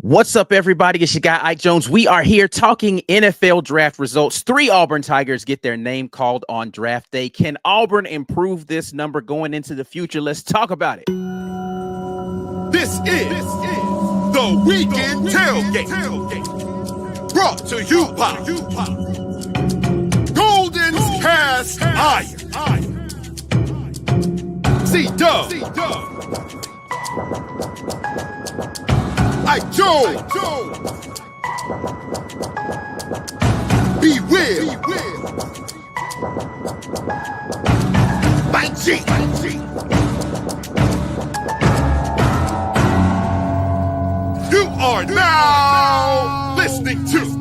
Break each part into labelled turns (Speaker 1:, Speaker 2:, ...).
Speaker 1: What's up, everybody? It's your guy, Ike Jones. We are here talking NFL draft results. 3 Auburn Tigers get their name called on draft day. Can Auburn improve this number going into the future? Let's talk about it.
Speaker 2: This is the Weekend Tailgate. Brought to you by Golden Cast Iron. C-Dub. Ike Jones. Be real. Mike G. You are now listening to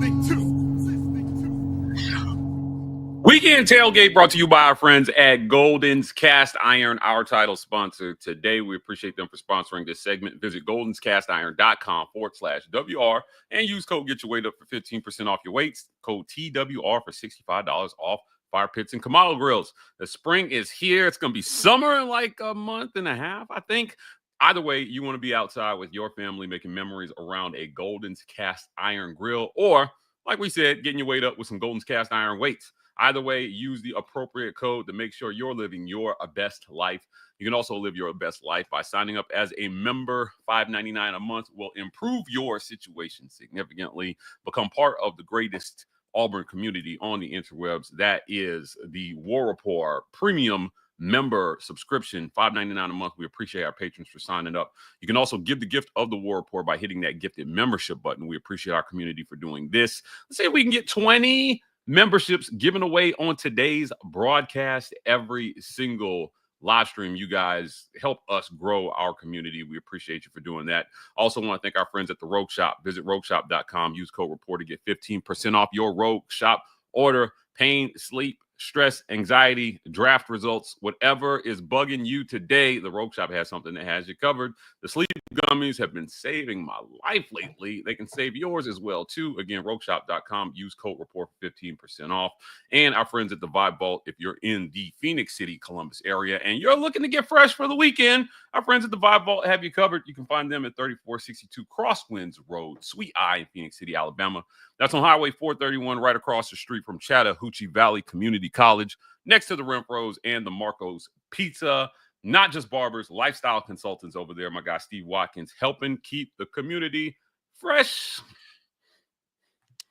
Speaker 3: Weekend Tailgate, brought to you by our friends at Golden's Cast Iron, our title sponsor today. We appreciate them for sponsoring this segment. Visit goldenscastiron.com/WR and use code Get Your Weight Up for 15% off your weights. Code TWR for $65 off fire pits and Kamado grills. The spring is here. It's going to be summer in like a month and a half, I think. Either way, you want to be outside with your family making memories around a Golden's Cast Iron grill, or, like we said, getting your weight up with some Golden's Cast Iron weights. Either way, use the appropriate code to make sure you're living your best life. You can also live your best life by signing up as a member. $5.99 a month will improve your situation significantly. Become part of the greatest Auburn community on the interwebs. That is the War Rapport Premium member subscription, $5.99 a month. We appreciate our patrons for signing up. You can also give the gift of the War Rapport by hitting that gifted membership button. We appreciate our community for doing this. Let's see if we can get 20 memberships given away on today's broadcast. Every single live stream, you guys help us grow our community. We appreciate you for doing that. Also want to thank our friends at the Rogue Shop. Visit rogueshop.com. Use code REPORT to get 15% off your Rogue Shop order. Pain, sleep, stress, anxiety, draft results, whatever is bugging you today, the Rogue Shop has something that has you covered. The sleep gummies have been saving my life lately. They can save yours as well, too. Again, rogueshop.com. Use code REPORT for 15% off. And our friends at the Vibe Vault, if you're in the Phoenix City, Columbus area, and you're looking to get fresh for the weekend, our friends at the Vibe Vault have you covered. You can find them at 3462 Crosswinds Road, Sweet Eye in Phoenix City, Alabama. That's on Highway 431, right across the street from Chattahoochee Valley Community College, next to the Renfros and the Marco's Pizza. Not just barbers, lifestyle consultants over there. My guy Steve Watkins helping keep the community fresh.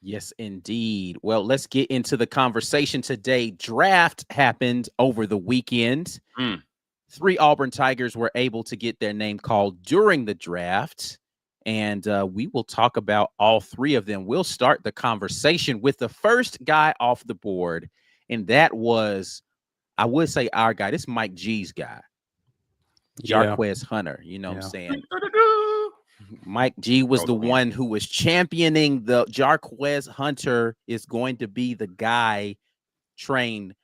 Speaker 1: Yes, indeed. Well, let's get into the conversation today. Draft happened over the weekend. 3 Auburn Tigers were able to get their name called during the draft. And we will talk about all 3 of them. We'll start the conversation with the first guy off the board. And that was, I would say, our guy. This is Mike G's guy. Jarquez Hunter. You know what I'm saying? Mike G was the one who was championing the Jarquez Hunter is going to be the guy trained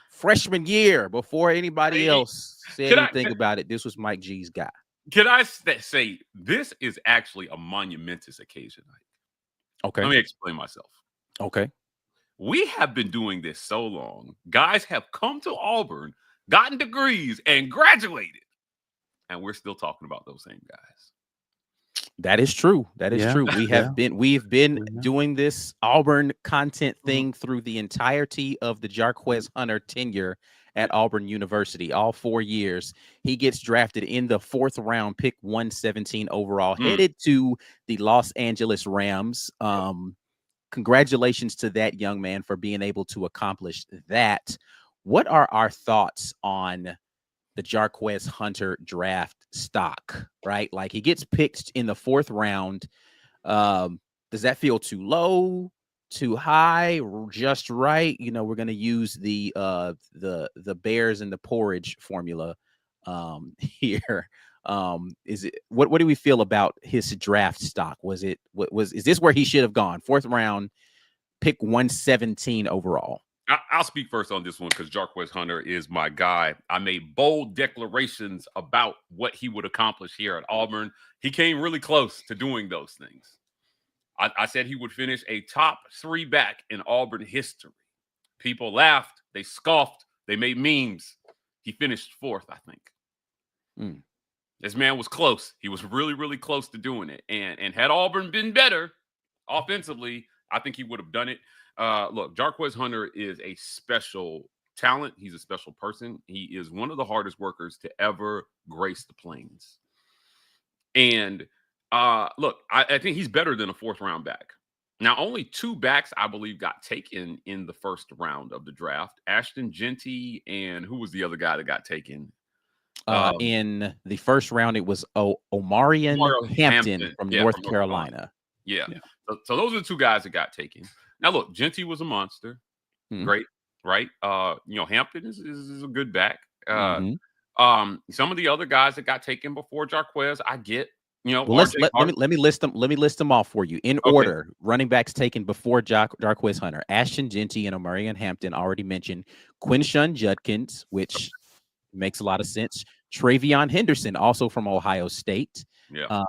Speaker 1: freshman year before anybody else said anything about it. This was Mike G's guy.
Speaker 3: Can I say this is actually a monumentous occasion?
Speaker 1: Okay.
Speaker 3: Let me explain myself.
Speaker 1: Okay.
Speaker 3: We have been doing this so long. Guys have come to Auburn, gotten degrees, and graduated. And we're still talking about those same guys.
Speaker 1: That is true. That is true. We've been doing this Auburn content thing through the entirety of the Jarquez Hunter tenure at Auburn University, all 4 years. He gets drafted in the 4th round, pick 117 overall, headed to the Los Angeles Rams. Congratulations to that young man for being able to accomplish that. What are our thoughts on the Jarquez Hunter draft stock, right? Like, he gets picked in the 4th round. Does that feel too low, too high, just right? You know, we're going to use the Bears and the porridge formula here. Is it what do we feel about his draft stock? Is this where he should have gone? 4th round, pick 117 overall.
Speaker 3: I'll speak first on this one because Jarquez Hunter is my guy. I made bold declarations about what he would accomplish here at Auburn. He came really close to doing those things. I said he would finish a top 3 back in Auburn history. People laughed. They scoffed. They made memes. He finished 4th, I think. This man was close. He was really, really close to doing it. And had Auburn been better offensively, I think he would have done it. Look, Jarquez Hunter is a special talent. He's a special person. He is one of the hardest workers to ever grace the plains. And look, I think he's better than a 4th-round back. Now, only 2 backs, I believe, got taken in the 1st round of the draft. Ashton Jeanty, and who was the other guy that got taken?
Speaker 1: In the 1st round, it was Omarion Hampton from North Carolina.
Speaker 3: Yeah. So those are the 2 guys that got taken. Now, look, Jeanty was a monster. Great, right? Hampton is a good back. Some of the other guys that got taken before Jarquez, I get. Well,
Speaker 1: let me list them. Let me list them off for you in order. Running backs taken before Jarquez Hunter: Ashton Jeanty and Omarion Hampton. Already mentioned. Quinshon Judkins, which makes a lot of sense. Travion Henderson, also from Ohio State.
Speaker 3: Yeah.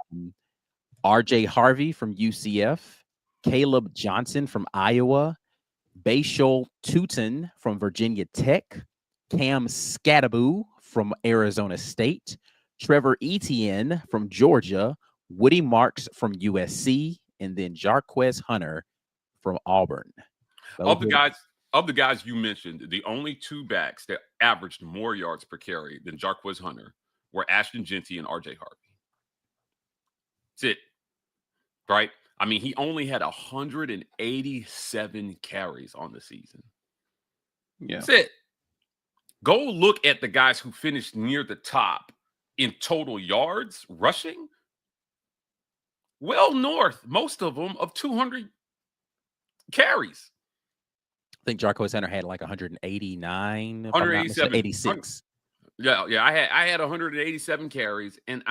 Speaker 1: R.J. Harvey from UCF. Caleb Johnson from Iowa. Bashol Tutin from Virginia Tech. Cam Skataboo from Arizona State. Trevor Etienne from Georgia, Woody Marks from USC, and then Jarquez Hunter from Auburn.
Speaker 3: Of the guys you mentioned, the only 2 backs that averaged more yards per carry than Jarquez Hunter were Ashton Jeanty and R.J. Harvey. That's it. Right? I mean, he only had 187 carries on the season.
Speaker 4: Yeah.
Speaker 3: That's it. Go look at the guys who finished near the top in total yards rushing, well north, most of them, of 200 carries.
Speaker 1: I think Jarquez Hunter had like 189,
Speaker 3: 187,
Speaker 1: 86.
Speaker 3: Yeah. I had 187 carries, and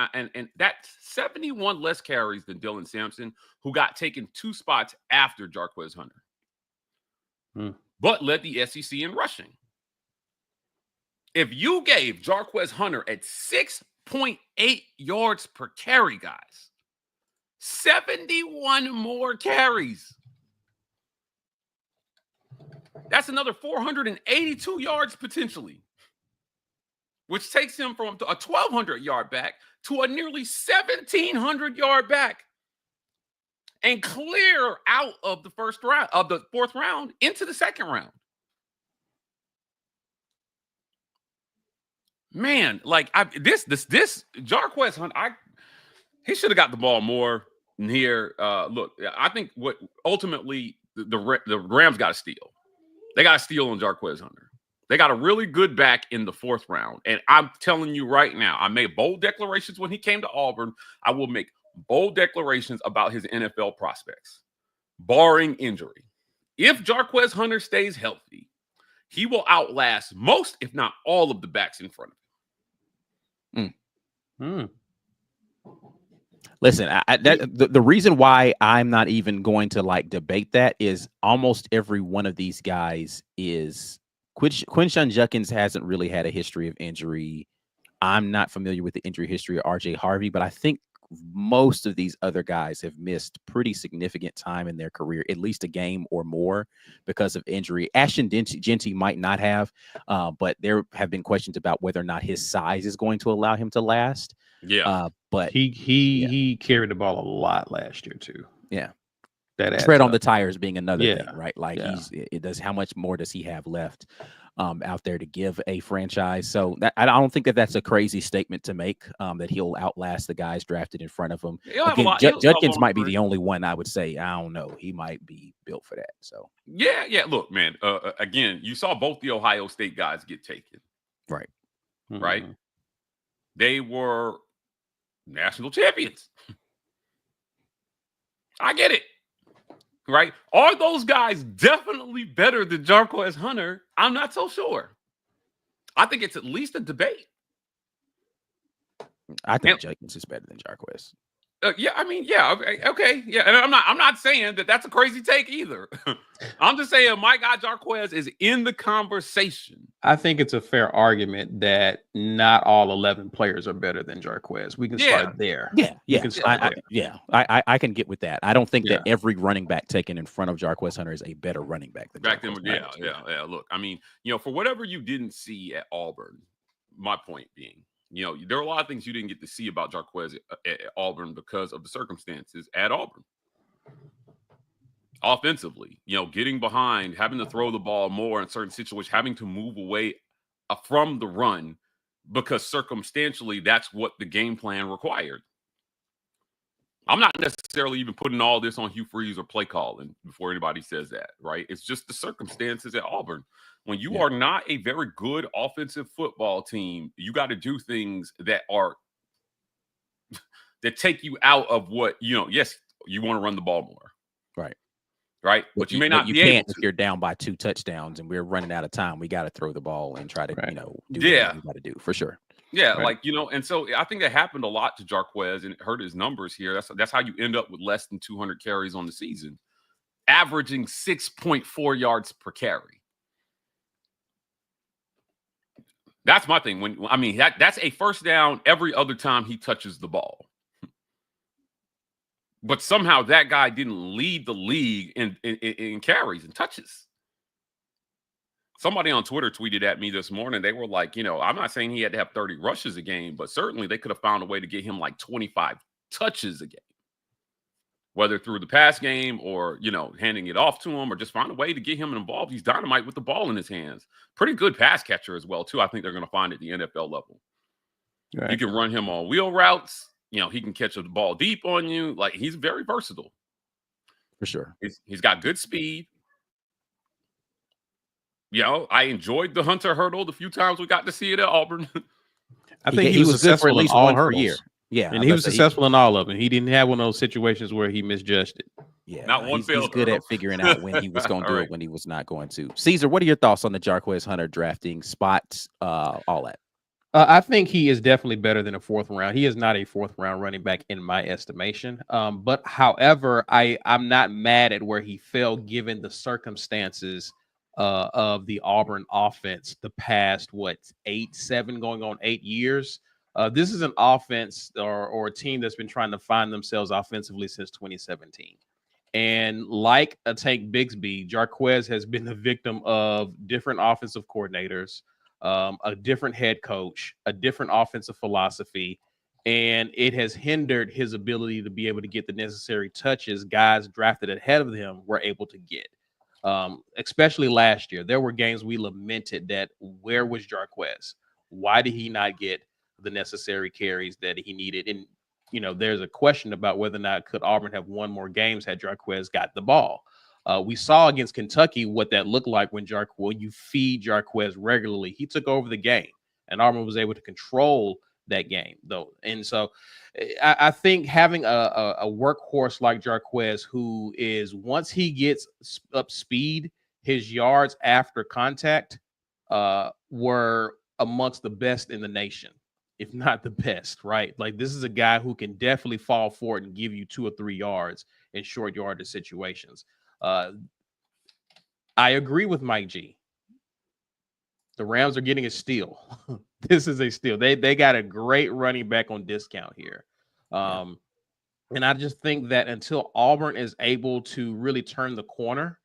Speaker 3: that's 71 less carries than Dylan Sampson, who got taken 2 spots after Jarquez Hunter, but led the SEC in rushing. If you gave Jarquez Hunter at 6.8 yards per carry, guys, 71 more carries. That's another 482 yards potentially, which takes him from a 1,200-yard back to a nearly 1,700-yard back, and clear out of the 4th round into the 2nd round. Man, like this Jarquez Hunter, he should have got the ball more in here. Look, I think what ultimately the Rams got to steal. They got to steal on Jarquez Hunter. They got a really good back in the 4th round, and I'm telling you right now, I made bold declarations when he came to Auburn. I will make bold declarations about his NFL prospects, barring injury. If Jarquez Hunter stays healthy, he will outlast most, if not all, of the backs in front of him.
Speaker 1: Listen, the reason why I'm not even going to like debate that is almost every one of these guys is Quinshon Judkins hasn't really had a history of injury. I'm not familiar with the injury history of R.J. Harvey, but I think most of these other guys have missed pretty significant time in their career, at least a game or more, because of injury. Ashton Jeanty might not have, but there have been questions about whether or not his size is going to allow him to last.
Speaker 3: Yeah,
Speaker 1: but
Speaker 4: he carried the ball a lot last year too.
Speaker 1: Yeah,
Speaker 4: that
Speaker 1: tread on the tires being another thing, right? Like
Speaker 4: it
Speaker 1: does. How much more does he have left out there to give a franchise? So I don't think that's a crazy statement to make, that he'll outlast the guys drafted in front of him. Again, Judkins might be the only one I would say. I don't know. He might be built for that. So
Speaker 3: yeah. Look, man. Again, you saw both the Ohio State guys get taken.
Speaker 1: Right.
Speaker 3: Right. They were national champions. I get it. Right? Are those guys definitely better than Jarquez Hunter? I'm not so sure. I think it's at least a debate.
Speaker 1: I think Judkins is better than Jarquez.
Speaker 3: Yeah, I mean, yeah, okay, yeah, and I'm not saying that that's a crazy take either. I'm just saying my guy Jarquez is in the conversation.
Speaker 4: I think it's a fair argument that not all 11 players are better than Jarquez. We can start there.
Speaker 1: I can get with that. I don't think that every running back taken in front of Jarquez Hunter is a better running back than Jarquez Hunter.
Speaker 3: Yeah. Look, I mean, for whatever you didn't see at Auburn, my point being, You know, there are a lot of things you didn't get to see about Jarquez at Auburn because of the circumstances at Auburn. Offensively, you know, getting behind, having to throw the ball more in certain situations, having to move away from the run because circumstantially that's what the game plan required. I'm not necessarily even putting all this on Hugh Freeze or play calling before anybody says that, right? It's just the circumstances at Auburn. When you are not a very good offensive football team, you got to do things that are that take you out of what, you know, yes, you want to run the ball more. Right. But you may not be able to.
Speaker 1: If you're down by 2 touchdowns and we're running out of time, we got to throw the ball and try to, you know, do what we got to do for sure.
Speaker 3: Yeah, like, you know, and so I think that happened a lot to Jarquez and it hurt his numbers here. That's how you end up with less than 200 carries on the season, averaging 6.4 yards per carry. That's my thing. That's a first down every other time he touches the ball. But somehow that guy didn't lead the league in carries and touches. Somebody on Twitter tweeted at me this morning. They were like, you know, I'm not saying he had to have 30 rushes a game, but certainly they could have found a way to get him like 25 touches a game, whether through the pass game or, you know, handing it off to him or just find a way to get him involved. He's dynamite with the ball in his hands. Pretty good pass catcher as well, too. I think they're going to find at the NFL level. Right. You can run him on wheel routes. You know, he can catch the ball deep on you. Like, he's very versatile.
Speaker 1: For sure.
Speaker 3: He's got good speed. You know, I enjoyed the Hunter hurdle the few times we got to see it at Auburn.
Speaker 4: I think he was successful in all hurdles.
Speaker 1: Yeah.
Speaker 4: And he was successful in all of them. He didn't have one of those situations where he misjudged it.
Speaker 1: Yeah.
Speaker 3: Not one failed.
Speaker 1: He's good at figuring out when he was going to do it, when he was not going to. Caesar, what are your thoughts on the Jarquez Hunter drafting spots, all that?
Speaker 4: I think he is definitely better than a 4th round. He is not a 4th round running back in my estimation. But however, I'm not mad at where he fell given the circumstances of the Auburn offense the past, 7 going on 8 years. This is an offense or a team that's been trying to find themselves offensively since 2017. And like a Tank Bigsby, Jarquez has been the victim of different offensive coordinators, a different head coach, a different offensive philosophy, and it has hindered his ability to be able to get the necessary touches guys drafted ahead of him were able to get. Especially last year, there were games we lamented that where was Jarquez? Why did he not get the necessary carries that he needed? And, you know, there's a question about whether or not could Auburn have won more games had Jarquez got the ball. We saw against Kentucky what that looked like when you feed Jarquez regularly. He took over the game, and Auburn was able to control that game, though. And so I think having a workhorse like Jarquez, who is, once he gets up speed, his yards after contact were amongst the best in the nation, if not the best, right? Like, this is a guy who can definitely fall forward and give you 2 or 3 yards in short yardage situations. I agree with Mike G. The Rams are getting a steal. This is a steal. They got a great running back on discount here. And I just think that until Auburn is able to really turn the corner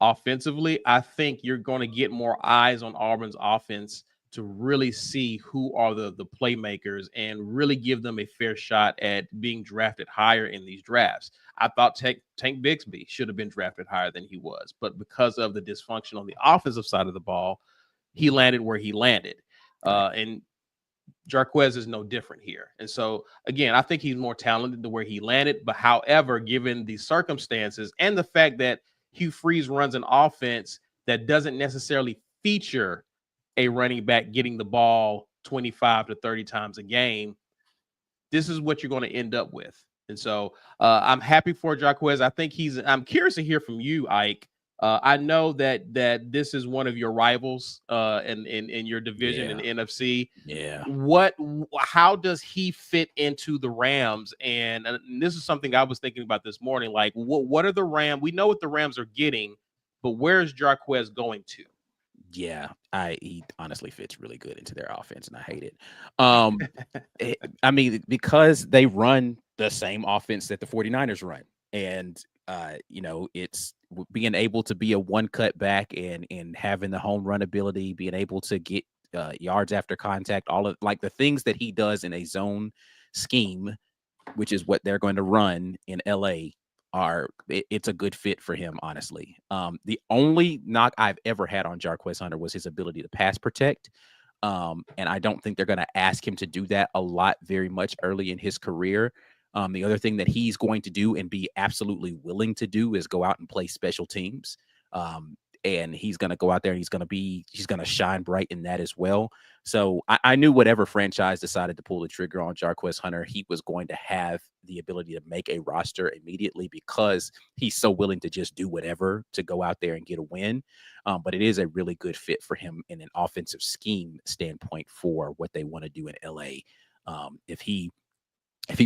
Speaker 4: offensively, I think you're going to get more eyes on Auburn's offense to really see who are the playmakers and really give them a fair shot at being drafted higher in these drafts. I thought Tank Bigsby should have been drafted higher than he was, but because of the dysfunction on the offensive side of the ball, he landed where he landed. And Jarquez is no different here. And so, again, I think he's more talented than where he landed. But however, given the circumstances and the fact that Hugh Freeze runs an offense that doesn't necessarily feature a running back getting the ball 25 to 30 times a game, this is what you're going to end up with. And so I'm happy for Jarquez. I'm curious to hear from you, Ike. I know that this is one of your rivals in your division in NFC.
Speaker 1: Yeah.
Speaker 4: How does he fit into the Rams? And this is something I was thinking about this morning. Like, what are the Rams? We know what the Rams are getting, but where's Jarquez going to?
Speaker 1: Yeah, he honestly fits really good into their offense, and I hate it. I mean, because they run the same offense that the 49ers run. And, you know, it's being able to be a one-cut back and having the home run ability, being able to get yards after contact, all of like the things that he does in a zone scheme, which is what they're going to run in LA, it's a good fit for him, honestly. The only knock I've ever had on Jarquez Hunter was his ability to pass protect. And I don't think they're going to ask him to do that a lot very much early in his career. The other thing that he's going to do and be absolutely willing to do is go out and play special teams. And he's going to go out there and he's going to shine bright in that as well. So I knew whatever franchise decided to pull the trigger on Jarquez Hunter, he was going to have the ability to make a roster immediately because he's so willing to just do whatever to go out there and get a win. But it is a really good fit for him in an offensive scheme standpoint for what they want to do in LA. If he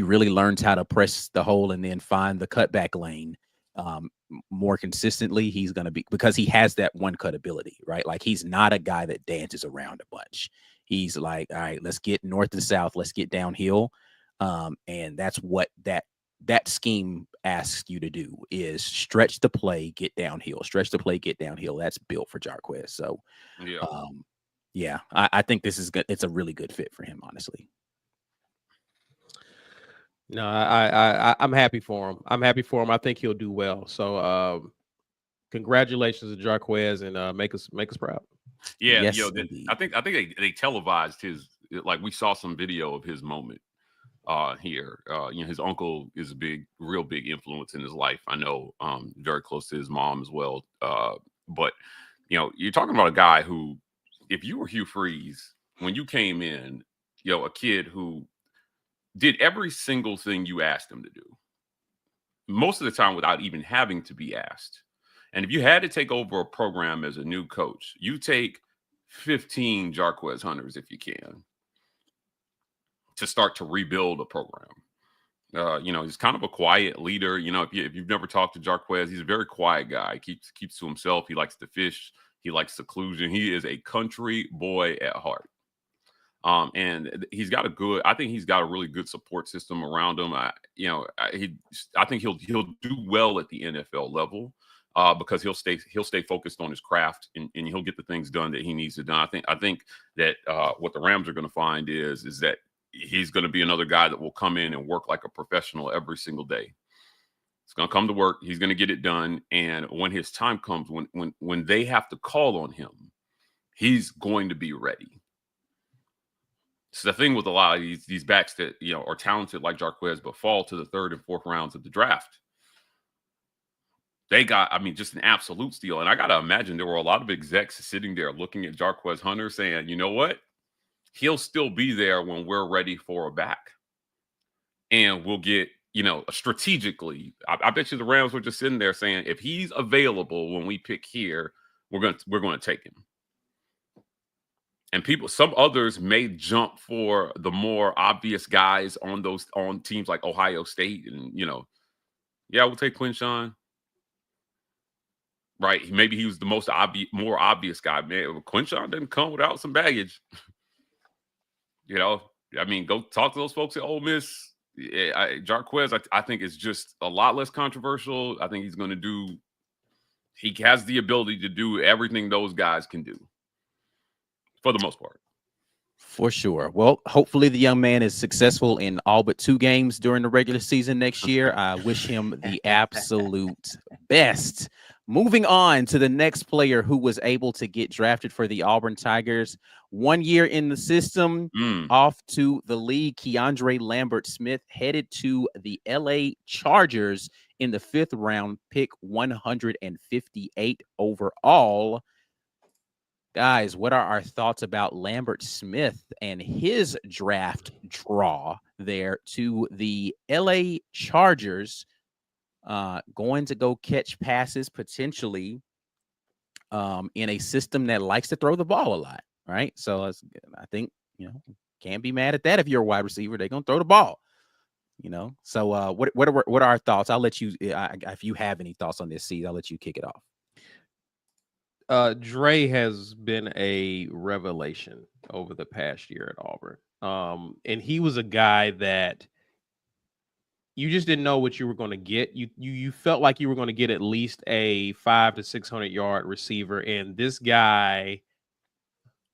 Speaker 1: really learns how to press the hole and then find the cutback lane more consistently, he's going to be, because he has that one cut ability, right? Like he's not a guy that dances around a bunch. He's like, all right, let's get north to south. Let's get downhill. And that's what that scheme asks you to do is stretch the play, get downhill, stretch the play, get downhill. That's built for Jarquez. So I think this is good. It's a really good fit for him, honestly.
Speaker 4: No, I'm happy for him. I'm happy for him. I think he'll do well. So, congratulations to Jarquez and make us proud.
Speaker 3: Yeah,
Speaker 1: yes,
Speaker 3: I think they televised his, like we saw some video of his moment here. His uncle is a real big influence in his life. I know, very close to his mom as well. But you're talking about a guy who, if you were Hugh Freeze when you came in, a kid who did every single thing you asked him to do, most of the time without even having to be asked. And if you had to take over a program as a new coach, you take 15 Jarquez Hunters if you can to start to rebuild a program. He's kind of a quiet leader. If you've never talked to Jarquez, he's a very quiet guy. He keeps to himself. He likes to fish. He likes seclusion. He is a country boy at heart. And he's got I think he's got a really good support system around him. I think he'll do well at the NFL level because he'll stay focused on his craft and he'll get the things done that he needs to do. I think that what the Rams are going to find is that he's going to be another guy that will come in and work like a professional every single day. He's going to come to work. He's going to get it done. And when his time comes, when they have to call on him, he's going to be ready. So the thing with a lot of these backs that, are talented like Jarquez, but fall to the third and fourth rounds of the draft, they got, just an absolute steal. And I got to imagine there were a lot of execs sitting there looking at Jarquez Hunter saying, you know what? He'll still be there when we're ready for a back. And we'll get, strategically, I bet you the Rams were just sitting there saying, if he's available when we pick here, we're going to take him. And some others may jump for the more obvious guys on teams like Ohio State. And, we'll take Quinshawn. Right. Maybe he was the more obvious guy. Man, Quinshawn didn't come without some baggage. Go talk to those folks at Ole Miss. Jarquez, I think is just a lot less controversial. I think he has the ability to do everything those guys can do. For the most part.
Speaker 1: For sure. Well, hopefully the young man is successful in all but 2 games during the regular season next year. I wish him the absolute best. Moving on to the next player who was able to get drafted for the Auburn Tigers. 1 year in the system, off to the league. Keandre Lambert-Smith headed to the LA Chargers in the 5th round, pick 158 overall. Guys, what are our thoughts about Lambert-Smith and his draft draw there to the LA Chargers? Going to go catch passes potentially in a system that likes to throw the ball a lot, right? So I think, can't be mad at that if you're a wide receiver. They're going to throw the ball, So what are our thoughts? I'll let you, if you have any thoughts on this seed, I'll let you kick it off.
Speaker 4: Dre has been a revelation over the past year at Auburn. And he was a guy that you just didn't know what you were going to get. You felt like you were going to get at least a 500 to 600 yard receiver. And this guy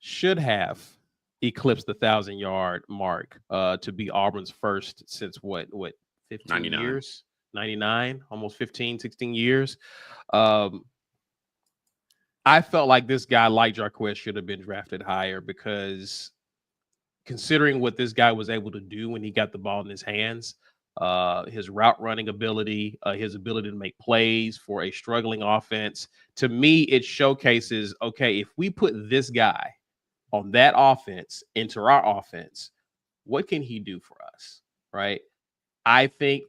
Speaker 4: should have eclipsed the 1,000-yard mark to be Auburn's first since what 15
Speaker 3: 99.
Speaker 4: years? 99, almost 15, 16 years. I felt like this guy, like Jarquez, should have been drafted higher because considering what this guy was able to do when he got the ball in his hands, his route running ability, his ability to make plays for a struggling offense, to me, it showcases, okay, if we put this guy on that offense into our offense, what can he do for us, right? I think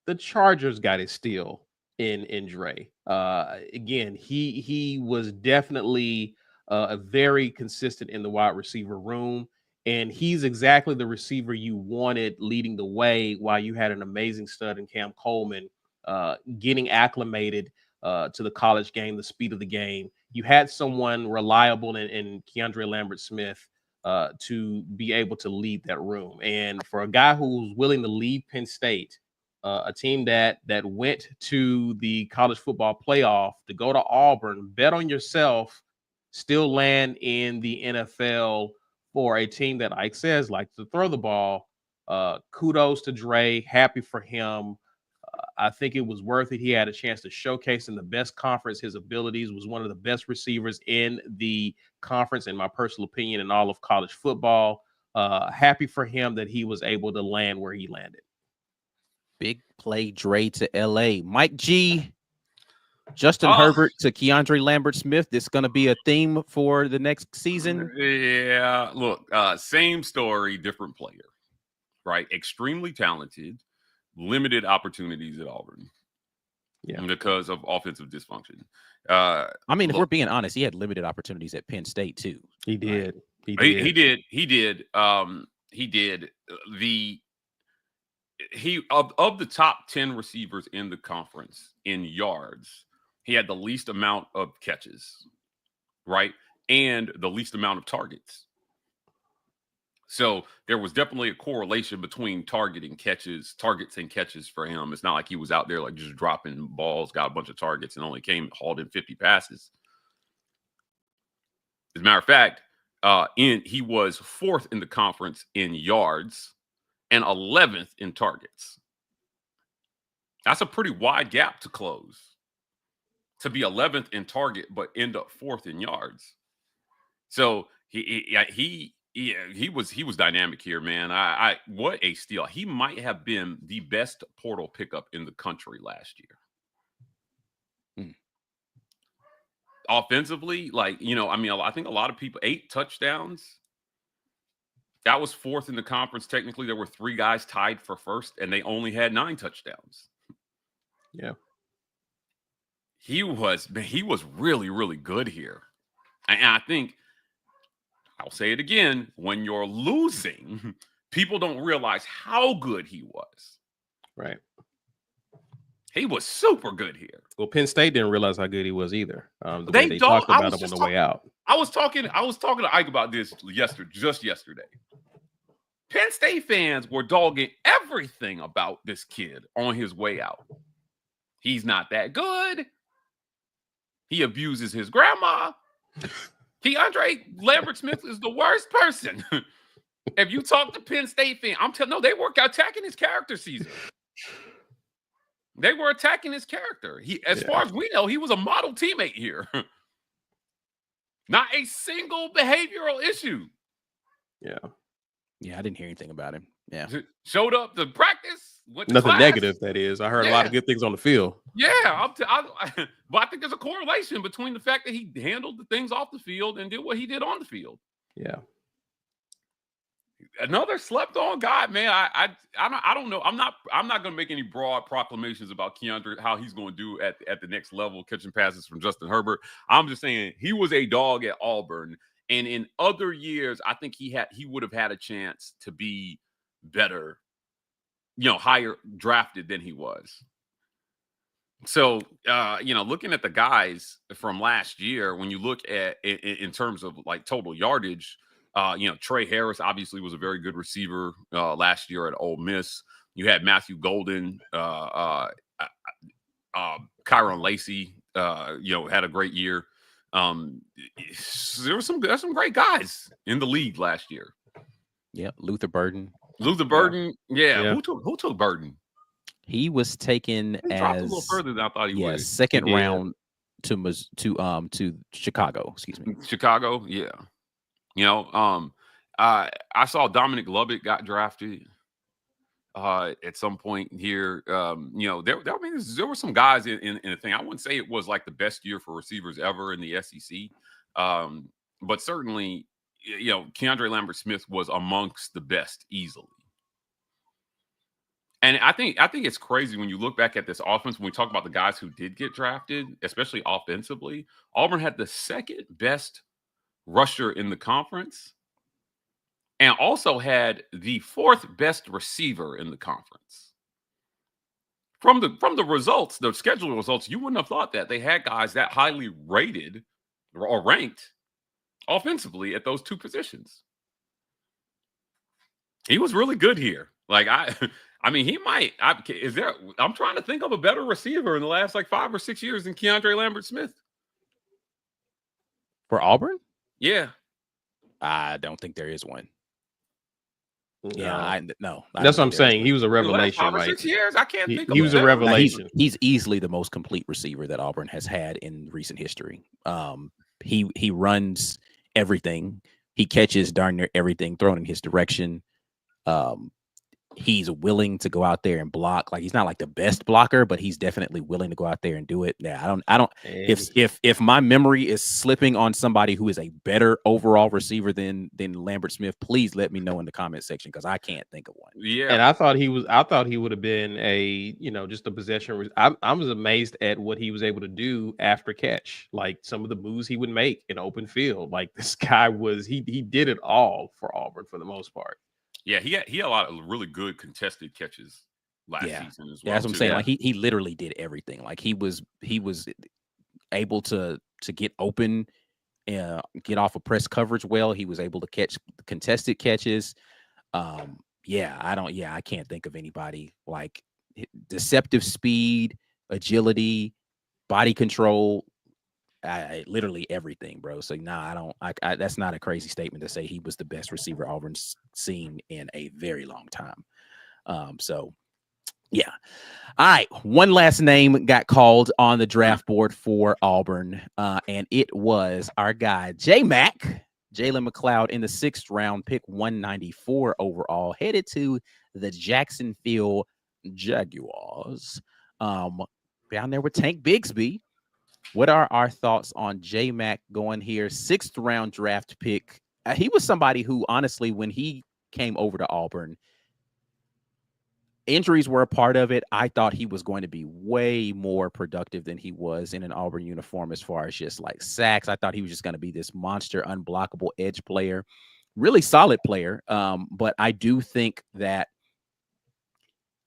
Speaker 4: the Chargers got his steal in Dre. Again, he was definitely a very consistent in the wide receiver room, and he's exactly the receiver you wanted leading the way while you had an amazing stud in Cam Coleman getting acclimated to the college game, the speed of the game. You had someone reliable in Keandre Lambert-Smith to be able to lead that room. And for a guy who's willing to leave Penn State, a team that went to the college football playoff, to go to Auburn, bet on yourself, still land in the NFL for a team that Ike says likes to throw the ball. Kudos to Dre. Happy for him. I think it was worth it. He had a chance to showcase in the best conference his abilities, was one of the best receivers in the conference, in my personal opinion, in all of college football. Happy for him that he was able to land where he landed.
Speaker 1: Big play Dre to LA. Mike G, Justin Herbert to Keandre Lambert-Smith. This is going to be a theme for the next season.
Speaker 3: Yeah, look, same story, different player, right? Extremely talented, limited opportunities at Auburn. Yeah, because of offensive dysfunction.
Speaker 1: I mean, if we're being honest, he had limited opportunities at Penn State too.
Speaker 4: He did.
Speaker 1: Right?
Speaker 3: He did. Of the top 10 receivers in the conference in yards, he had the least amount of catches, right? And the least amount of targets. So there was definitely a correlation between targets and catches for him. It's not like he was out there like just dropping balls, got a bunch of targets, and only hauled in 50 passes. As a matter of fact, he was 4th in the conference in yards and 11th in targets. That's a pretty wide gap to close. To be 11th in target, but end up 4th in yards. So he was dynamic here, man. What a steal. He might have been the best portal pickup in the country last year. Offensively, I think a lot of people, 8 touchdowns. That was 4th in the conference. Technically, there were 3 guys tied for 1st, and they only had 9 touchdowns.
Speaker 4: Yeah.
Speaker 3: He was really, really good here. And I think, I'll say it again, when you're losing, people don't realize how good he was.
Speaker 4: Right.
Speaker 3: He was super good here.
Speaker 4: Well, Penn State didn't realize how good he was either. They talked about him on the way out.
Speaker 3: I was talking to Ike about this just yesterday. Penn State fans were dogging everything about this kid on his way out. He's not that good. He abuses his grandma. Keandre Lambert-Smith is the worst person. If you talk to Penn State fans, they were attacking his character season. They were attacking his character. As far as we know, he was a model teammate here. Not a single behavioral issue.
Speaker 4: Yeah.
Speaker 1: Yeah, I didn't hear anything about him. Yeah.
Speaker 3: Showed up to practice.
Speaker 4: Nothing
Speaker 3: class.
Speaker 4: Negative, that is. I heard a lot of good things on the field.
Speaker 3: Yeah. But I think there's a correlation between the fact that he handled the things off the field and did what he did on the field.
Speaker 4: Yeah.
Speaker 3: Another slept-on guy, man. I don't know. I'm not going to make any broad proclamations about Keandre, how he's going to do at the next level, catching passes from Justin Herbert. I'm just saying he was a dog at Auburn, and in other years, I think he would have had a chance to be better, higher drafted than he was. So, looking at the guys from last year, when you look at in terms of like total yardage. Trey Harris obviously was a very good receiver last year at Ole Miss. You had Matthew Golden, Kyron Lacy, had a great year. There's some great guys in the league last year.
Speaker 1: Yeah, Luther Burden.
Speaker 3: Yeah. Who took Burden?
Speaker 1: He was taken
Speaker 3: He dropped a little further than I thought he would.
Speaker 1: Second round to Chicago. Excuse me,
Speaker 3: Chicago. Yeah, I saw Dominic Lovett got drafted at some point here. There were some guys in the thing. I wouldn't say it was like the best year for receivers ever in the SEC, but certainly, Keandre Lambert-Smith was amongst the best easily. And I think it's crazy when you look back at this offense, when we talk about the guys who did get drafted, especially offensively. Auburn had the second best rusher in the conference and also had the fourth best receiver in the conference. From the results, the schedule results, you wouldn't have thought that. They had guys that highly rated or ranked offensively at those two positions. He was really good here. Like I mean, he might. I'm trying to think of a better receiver in the last 5 or 6 years than Keandre Lambert-Smith
Speaker 1: for Auburn.
Speaker 3: Yeah,
Speaker 1: I don't think there is one. Yeah, no.
Speaker 4: That's what I'm saying. He was a revelation,
Speaker 3: 5 or
Speaker 4: right?
Speaker 3: 6 years. I can't think.
Speaker 4: He was a revelation.
Speaker 1: He's easily the most complete receiver that Auburn has had in recent history. He runs everything. He catches darn near everything thrown in his direction. He's willing to go out there and block. Like, he's not like the best blocker, but he's definitely willing to go out there and do it. Yeah, I don't. If my memory is slipping on somebody who is a better overall receiver than Lambert-Smith, please let me know in the comment section, because I can't think of one.
Speaker 3: Yeah,
Speaker 4: and I thought he would have been a just a possession. I was amazed at what he was able to do after catch, like some of the moves he would make in open field. Like, this guy he did it all for Auburn for the most part.
Speaker 3: Yeah, he had a lot of really good contested catches last season as well.
Speaker 1: Yeah, that's what I'm saying. Like, he literally did everything. Like, he was able to get open, get off of press coverage well. He was able to catch contested catches. I can't think of anybody like deceptive speed, agility, body control. Literally everything, bro. So that's not a crazy statement to say he was the best receiver Auburn's seen in a very long time. All right. One last name got called on the draft board for Auburn, and it was our guy Jalen McLeod in the 6th round, pick 194 overall, headed to the Jacksonville Jaguars. Down there with Tank Bigsby. What are our thoughts on J-Mac going here? 6th round draft pick. He was somebody who, honestly, when he came over to Auburn, injuries were a part of it. I thought he was going to be way more productive than he was in an Auburn uniform as far as just like sacks. I thought he was just going to be this monster, unblockable edge player, really solid player. But I do think that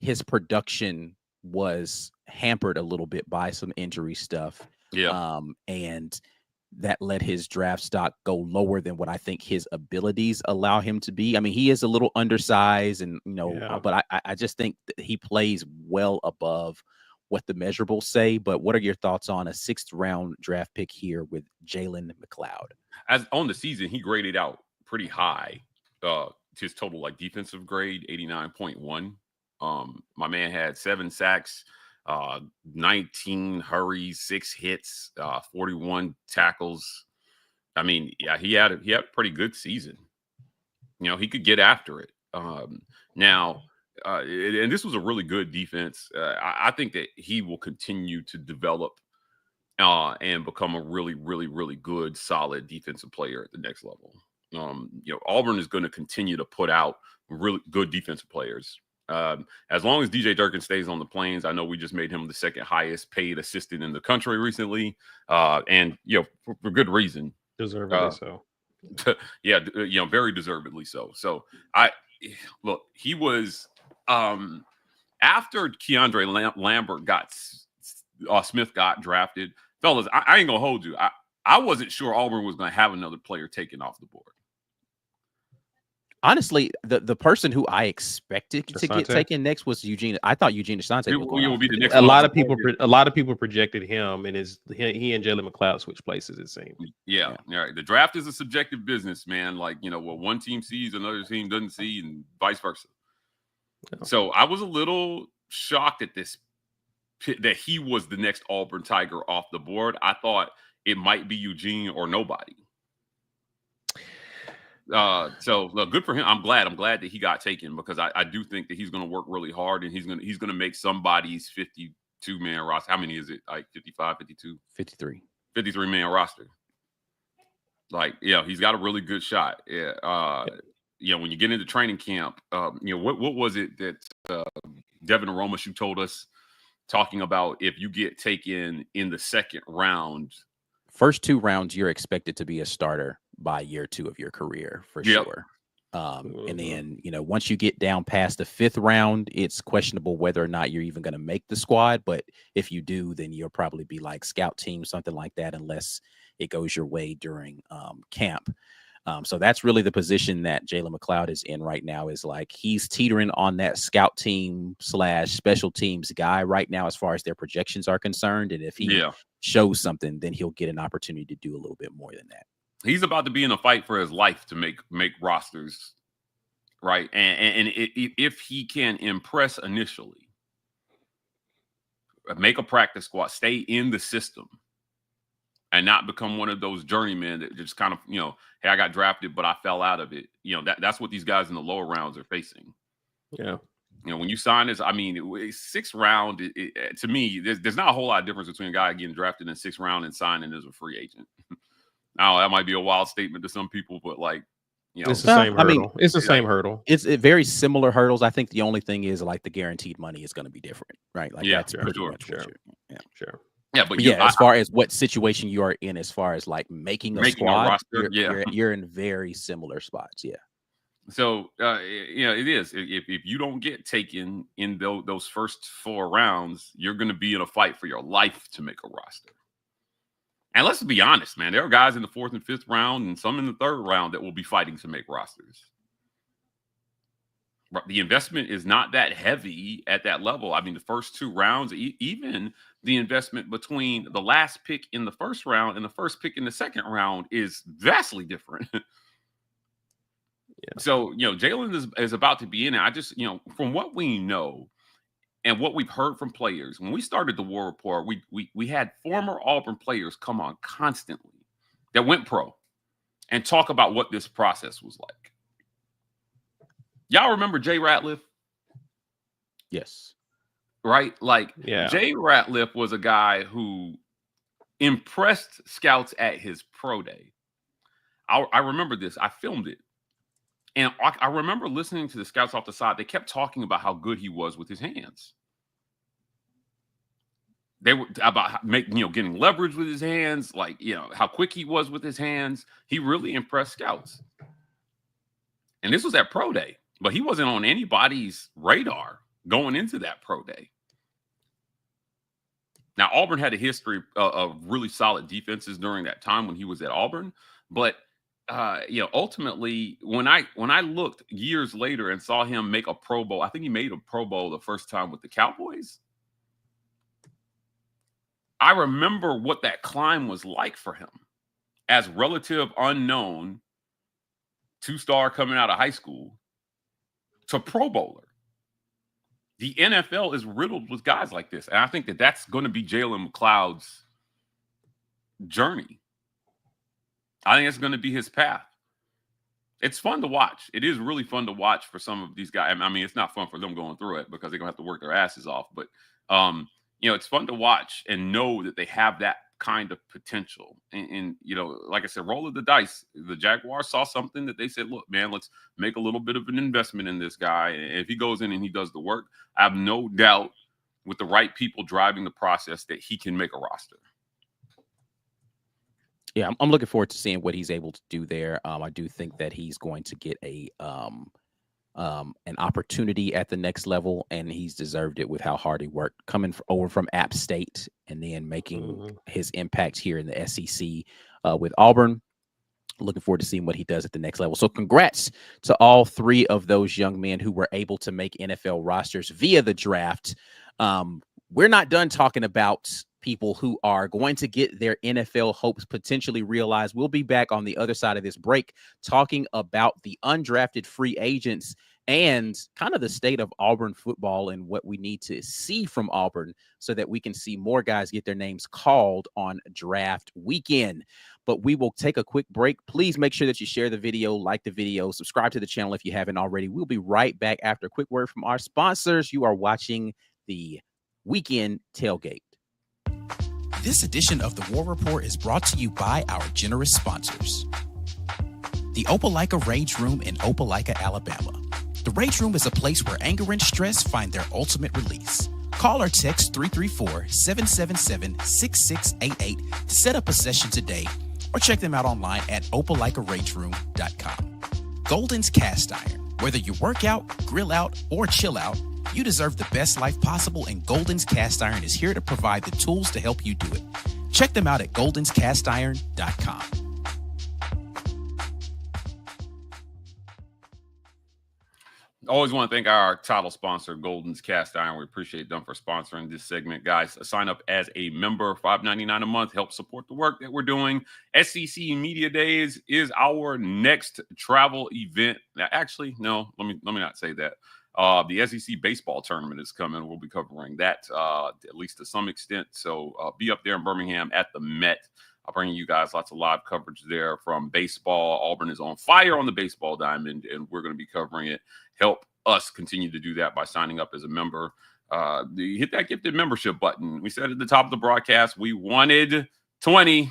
Speaker 1: his production was hampered a little bit by some injury stuff.
Speaker 3: Yeah.
Speaker 1: And that let his draft stock go lower than what I think his abilities allow him to be. I mean, he is a little undersized but I just think that he plays well above what the measurables say. But what are your thoughts on a 6th round draft pick here with Jalen McLeod?
Speaker 3: As on the season, he graded out pretty high. His total defensive grade, 89.1. My man had 7 sacks, 19 hurries, 6 hits, 41 tackles. I mean, yeah, he had a pretty good season. He could get after it. And this was a really good defense. I think that he will continue to develop and become a really, really, really good, solid defensive player at the next level. Auburn is going to continue to put out really good defensive players. As long as DJ Durkin stays on the Plains, I know we just made him the 2nd highest paid assistant in the country recently, and for good reason.
Speaker 4: Deservedly so.
Speaker 3: Yeah, very deservedly so. So he was after Keandre Smith got drafted, fellas. I ain't gonna hold you. I wasn't sure Auburn was gonna have another player taken off the board.
Speaker 1: Honestly, the person who I expected to get
Speaker 4: Asante?
Speaker 1: taken next was Eugene. I thought Eugene Asante was going
Speaker 3: Will be the next
Speaker 4: A
Speaker 3: one
Speaker 4: lot
Speaker 3: off
Speaker 4: of
Speaker 3: the
Speaker 4: people,
Speaker 3: board.
Speaker 4: a lot of people projected him, and he and Jalen McLeod switched places. It seemed.
Speaker 3: Yeah. All right. The draft is a subjective business, man. Like, what one team sees, another team doesn't see, and vice versa.
Speaker 4: Yeah.
Speaker 3: So I was a little shocked at this, that he was the next Auburn Tiger off the board. I thought it might be Eugene or nobody. So look, good for him. I'm glad that he got taken, because I do think that he's going to work really hard, and he's going to make somebody's 52-man roster. How many is it? Like 55, 52? 53-man roster. Like, yeah, he's got a really good shot. Yeah. When you get into training camp, what was it that Devin Aromas, you told us, talking about if you get taken in the second round?
Speaker 1: First 2 rounds, you're expected to be a starter by year 2 of your career, for sure. And then, once you get down past the 5th round, it's questionable whether or not you're even going to make the squad. But if you do, then you'll probably be like scout team, something like that, unless it goes your way during camp. So that's really the position that Jalen McLeod is in right now, is like he's teetering on that scout team / special teams guy right now, as far as their projections are concerned. And if he shows something, then he'll get an opportunity to do a little bit more than that.
Speaker 3: He's about to be in a fight for his life to make rosters, right? And if he can impress initially, make a practice squad, stay in the system, and not become one of those journeymen that just kind of, hey, I got drafted, but I fell out of it. That's what these guys in the lower rounds are facing.
Speaker 4: Yeah.
Speaker 3: When you sign this, I mean, 6th round, to me, there's not a whole lot of difference between a guy getting drafted in 6th round and signing as a free agent. Now, that might be a wild statement to some people, but
Speaker 4: it's the same hurdle. It's the same hurdle.
Speaker 1: It's very similar hurdles. I think the only thing is like the guaranteed money is going to be different, right? Like that's pretty much
Speaker 3: sure. Yeah, but
Speaker 1: as far as what situation you are in, as far as like making a squad,
Speaker 3: roster,
Speaker 1: you're in very similar spots. Yeah.
Speaker 3: So it is. If you don't get taken in those first 4 rounds, you're going to be in a fight for your life to make a roster. And let's be honest, man, there are guys in the 4th and 5th round and some in the 3rd round that will be fighting to make rosters. The investment is not that heavy at that level. I mean, the first 2 rounds, even the investment between the last pick in the 1st round and the first pick in the 2nd round is vastly different. So, Jalen is about to be in it. I just, from what we know and what we've heard from players, when we started the War Report, we had former Auburn players come on constantly that went pro and talk about what this process was like. Y'all remember Jay Ratliff?
Speaker 1: Yes.
Speaker 3: Right? Jay Ratliff was a guy who impressed scouts at his pro day. I remember this. I filmed it. And I remember listening to the scouts off the side. They kept talking about how good he was with his hands. They were about getting leverage with his hands, how quick he was with his hands. He really impressed scouts. And this was at pro day, but he wasn't on anybody's radar going into that pro day. Now, Auburn had a history of really solid defenses during that time when he was at Auburn, but ultimately, when I looked years later and saw him make a Pro Bowl, I think he made a Pro Bowl the first time with the Cowboys. I remember what that climb was like for him as relative unknown 2-star coming out of high school to Pro Bowler. The NFL is riddled with guys like this, and I think that's going to be Jalen McLeod's journey. I think it's going to be his path. It's fun to watch. It is really fun to watch for some of these guys. I mean, it's not fun for them going through it because they're going to have to work their asses off. But, it's fun to watch and know that they have that kind of potential. And like I said, roll of the dice. The Jaguars saw something that they said, look, man, let's make a little bit of an investment in this guy. And if he goes in and he does the work, I have no doubt with the right people driving the process that he can make a roster.
Speaker 1: Yeah, I'm looking forward to seeing what he's able to do there. I do think that he's going to get an opportunity at the next level, and he's deserved it with how hard he worked coming over from App State and then making his impact here in the SEC with Auburn. looking forward to seeing what he does at the next level. So congrats to all three of those young men who were able to make NFL rosters via the draft. We're not done talking about people who are going to get their NFL hopes potentially realized. We'll be back on the other side of this break talking about the undrafted free agents and kind of the state of Auburn football and what we need to see from Auburn so that we can see more guys get their names called on draft weekend. But we will take a quick break. Please make sure that you share the video, like the video, subscribe to the channel if you haven't already. We'll be right back after a quick word from our sponsors. You are watching the Weekend Tailgate.
Speaker 5: This edition of the War Report is brought to you by our generous sponsors. The Opelika Rage Room in Opelika, Alabama. The Rage Room is a place where anger and stress find their ultimate release. Call or text 334-777-6688 to set up a session today, or check them out online at opelikaRageroom.com. Golden's Cast Iron. Whether you work out, grill out, or chill out, you deserve the best life possible, and Golden's Cast Iron is here to provide the tools to help you do it. Check them out at goldenscastiron.com.
Speaker 3: Always want to thank our title sponsor, Golden's Cast Iron. We appreciate them for sponsoring this segment. Guys, sign up as a member, $5.99 a month. Help support the work that we're doing. SEC Media Days is our next travel event. Now, actually, no, let me not say that. The SEC baseball tournament is coming. We'll be covering that at least to some extent. So be up there in Birmingham at the Met. I'll bring you guys lots of live coverage there from baseball. Auburn is on fire on the baseball diamond, and we're going to be covering it. Help us continue to do that by signing up as a member. Hit that gifted membership button. We said at the top of the broadcast we wanted 20.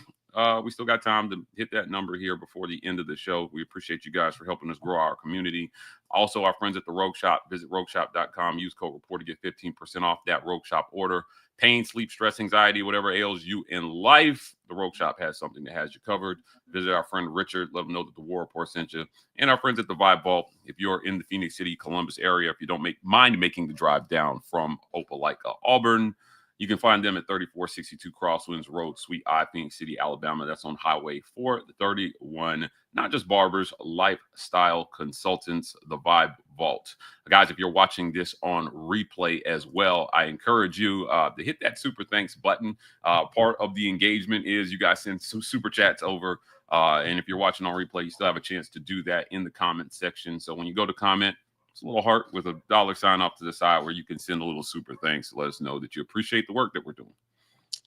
Speaker 3: We still got time to hit that number here before the end of the show. We appreciate you guys for helping us grow our community. Also, our friends at the Rogue Shop. Visit rogueshop.com. Use code REPORT to get 15% off that Rogue Shop order. Pain, sleep, stress, anxiety, whatever ails you in life, the Rogue Shop has something that has you covered. Visit our friend Richard. Let him know that the War Report sent you. And our friends at the Vibe Vault. If you're in the Phoenix City, Columbus area, if you don't mind making the drive down from Opelika, Auburn, you can find them at 3462 Crosswinds Road, Suite I, Phoenix City, Alabama. That's on Highway 431. Not just barbers, lifestyle consultants, the Vibe Vault. Guys, if you're watching this on replay as well, I encourage you to hit that super thanks button. Part of the engagement is you guys send some super chats over. And if you're watching on replay, you still have a chance to do that in the comment section. So when you go to comment, it's a little heart with a $sign off to the side where you can send a little super thanks to let us know that you appreciate the work that we're doing.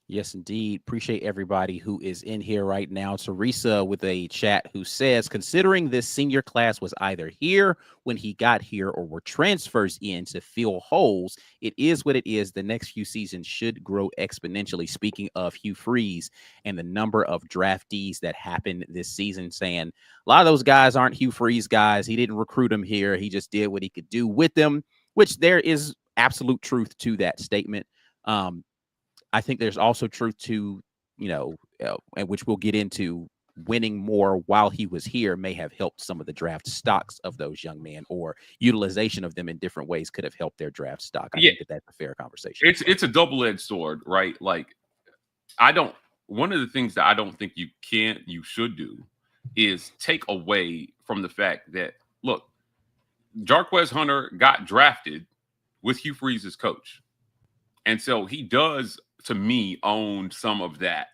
Speaker 1: Yes, indeed. Appreciate everybody who is in here right now. Teresa with a chat who says, considering this senior class was either here when he got here or were transfers in to fill holes, it is what it is. The next few seasons should grow exponentially. Speaking of Hugh Freeze and the number of draftees that happened this season, saying a lot of those guys aren't Hugh Freeze guys. He didn't recruit them here. He just did what he could do with them, which there is absolute truth to that statement. I think there's also truth to, and which we'll get into, winning more while he was here may have helped some of the draft stocks of those young men, or utilization of them in different ways could have helped their draft stock. I think that's a fair conversation.
Speaker 3: It's a double-edged sword, right? Like, one of the things that I don't think you should do is take away from the fact that, look, Jarquez Hunter got drafted with Hugh Freeze as coach. And so he does, to me, own some of that,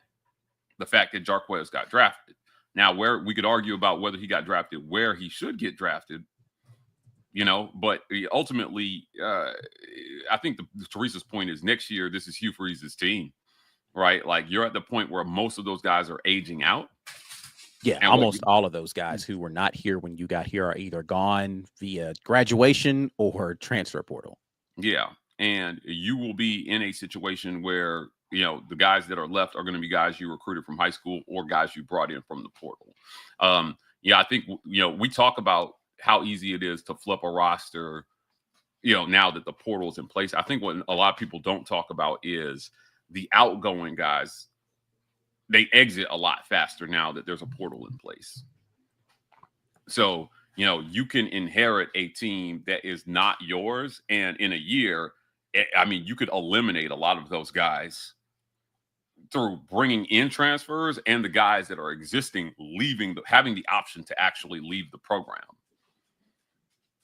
Speaker 3: the fact that Jarquez got drafted. Now, where we could argue about whether he got drafted where he should get drafted, but ultimately, I think Teresa's point is next year, this is Hugh Freeze's team, right? Like, you're at the point where most of those guys are aging out.
Speaker 1: Yeah, and almost all of those guys who were not here when you got here are either gone via graduation or transfer portal.
Speaker 3: Yeah. And you will be in a situation where, the guys that are left are going to be guys you recruited from high school or guys you brought in from the portal. I think, we talk about how easy it is to flip a roster, now that the portal is in place. I think what a lot of people don't talk about is the outgoing guys. They exit a lot faster now that there's a portal in place. So, you can inherit a team that is not yours. And in a year, I mean, you could eliminate a lot of those guys through bringing in transfers and the guys that are existing having the option to actually leave the program.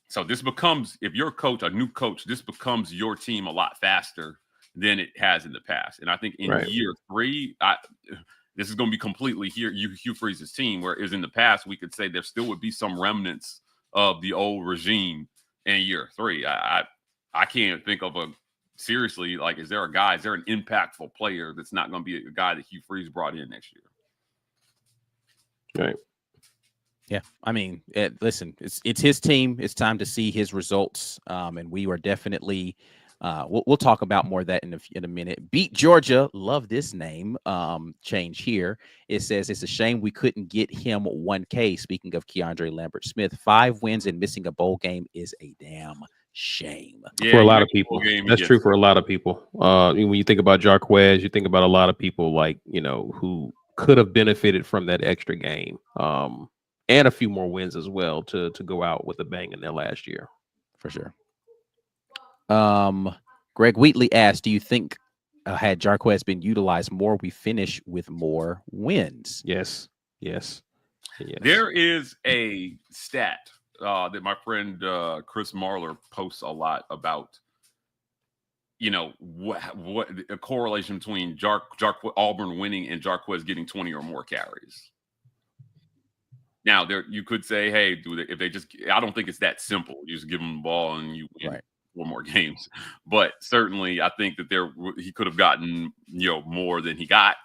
Speaker 3: So this becomes, if you're a new coach, this becomes your team a lot faster than it has in the past. And I think in year 3, this is going to be completely Hugh Freeze's team, whereas in the past we could say there still would be some remnants of the old regime in year 3. I can't think of seriously, like, is there an impactful player that's not going to be a guy that Hugh Freeze brought in next year?
Speaker 4: Right.
Speaker 1: Yeah, I mean, listen, it's his team. It's time to see his results, and we are definitely. We'll talk about more of that in a minute. Beat Georgia, love this name. Change here. It says it's a shame we couldn't get him 1K. Speaking of Keandre Lambert-Smith, 5 wins and missing a bowl game is a damn shame.
Speaker 3: Yeah,
Speaker 4: for a lot of people. That's true for a lot of people. When you think about Jarquez, you think about a lot of people who could have benefited from that extra game. And a few more wins as well to go out with a bang in their last year.
Speaker 1: For sure. Greg Wheatley asked, do you think had Jarquez been utilized more, we finish with more wins?
Speaker 4: Yes.
Speaker 3: There is a stat that my friend Chris Marler posts a lot about, what a correlation between Auburn winning and Jarquez getting 20 or more carries. Now, you could say, hey, I don't think it's that simple. You just give them the ball and you win 4 more games. But certainly, I think that he could have gotten, more than he got.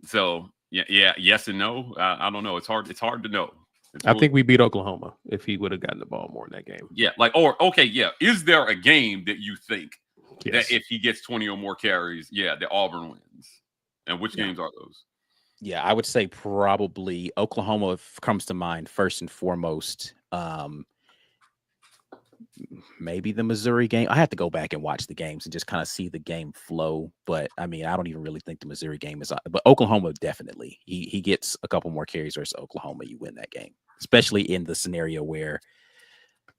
Speaker 3: So, yeah, yes and no. I don't know. It's hard to know.
Speaker 4: I think we beat Oklahoma if he would have gotten the ball more in that game.
Speaker 3: Yeah, is there a game that you think that if he gets 20 or more carries, that Auburn wins? And which games are those?
Speaker 1: Yeah, I would say probably Oklahoma comes to mind first and foremost. Maybe the Missouri game. I have to go back and watch the games and just kind of see the game flow. But I mean, I don't even really think the Missouri game is. But Oklahoma definitely. He gets a couple more carries versus Oklahoma. You win that game, especially in the scenario where.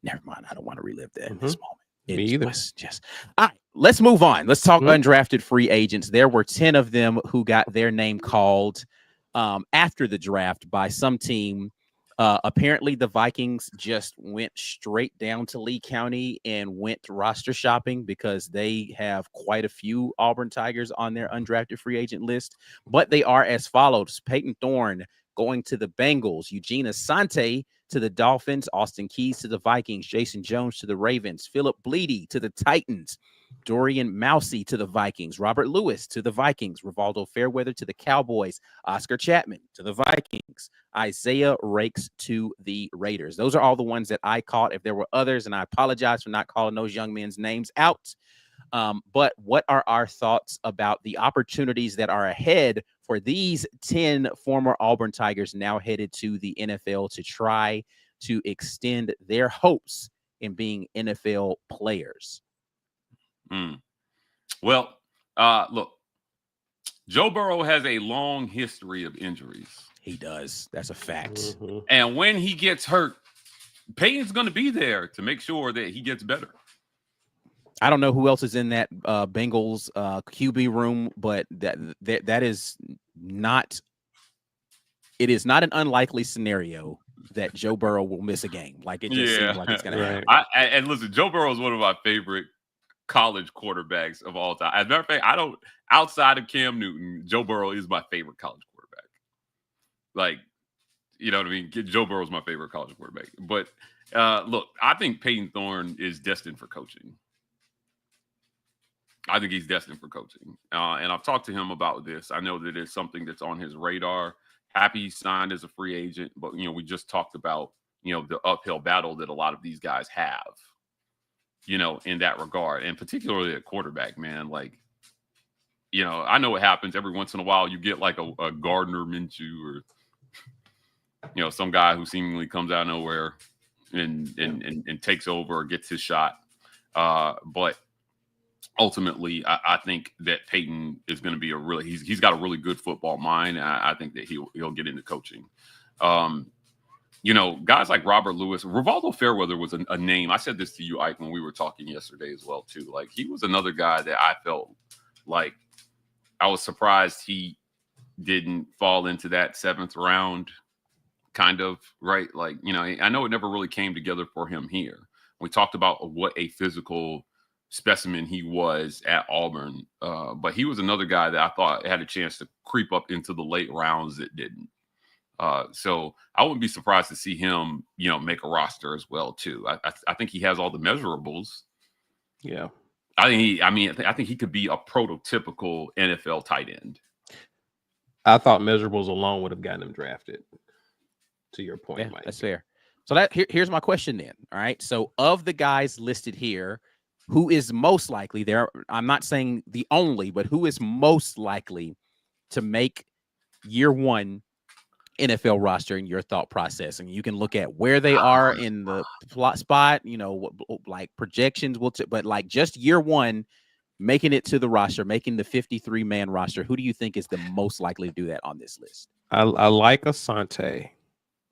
Speaker 1: Never mind. I don't want to relive that in this moment.
Speaker 4: Me either.
Speaker 1: Just all right. Let's move on. Let's talk undrafted free agents. There were 10 of them who got their name called after the draft by some team. Apparently, the Vikings just went straight down to Lee County and went roster shopping because they have quite a few Auburn Tigers on their undrafted free agent list. But they are as follows: Peyton Thorne going to the Bengals, Eugene Asante to the Dolphins, Austin Keys to the Vikings, Jason Jones to the Ravens, Philip Bleedy to the Titans, Dorian Mousey to the Vikings, Robert Lewis to the Vikings, Rivaldo Fairweather to the Cowboys, Oscar Chapman to the Vikings, Isaiah Rakes to the Raiders. Those are all the ones that I caught. If there were others, and I apologize for not calling those young men's names out. But what are our thoughts about the opportunities that are ahead for these 10 former Auburn Tigers now headed to the NFL to try to extend their hopes in being NFL players?
Speaker 3: Well, look, Joe Burrow has a long history of injuries.
Speaker 1: He does. That's a fact.
Speaker 3: And when he gets hurt, Peyton's going to be there to make sure that he gets better.
Speaker 1: I don't know who else is in that Bengals QB room, but that is not. It is not an unlikely scenario that Joe Burrow will miss a game. Like it just seems like it's going to happen.
Speaker 3: And listen, Joe Burrow is one of my favorite college quarterbacks of all time. As a matter of fact, outside of Cam Newton, Joe Burrow is my favorite college quarterback. Like, you know what I mean? Joe Burrow is my favorite college quarterback. But look, I think Peyton Thorne is destined for coaching. I think he's destined for coaching. And I've talked to him about this. I know that it's something that's on his radar. Happy he signed as a free agent. But, we just talked about, the uphill battle that a lot of these guys have, in that regard. And particularly at quarterback, man. Like, I know what happens. Every once in a while, you get like a Gardner Minshew or, some guy who seemingly comes out of nowhere and takes over or gets his shot. But ultimately, I think that Peyton is going to be he's got a really good football mind. I think that he'll get into coaching. Guys like Robert Lewis, Rivaldo Fairweather was a name. I said this to you, Ike, when we were talking yesterday as well, too. Like, he was another guy that I felt like I was surprised he didn't fall into that 7th round kind of, right? Like, I know it never really came together for him here. We talked about what a physical specimen he was at Auburn, but he was another guy that I thought had a chance to creep up into the late rounds that didn't. So I wouldn't be surprised to see him, make a roster as well too. I think he has all the measurables.
Speaker 4: Yeah,
Speaker 3: I think he could be a prototypical NFL tight end.
Speaker 4: I thought measurables alone would have gotten him drafted. To your point, Mike.
Speaker 1: That's fair. So here's my question then. All right. So of the guys listed here, who is most likely there? I'm not saying the only, but who is most likely to make year one NFL roster in your thought process? And you can look at where they are in the plot spot, like projections but like just year one, making it to the roster, making the 53-man roster. Who do you think is the most likely to do that on this list?
Speaker 4: I like Asante.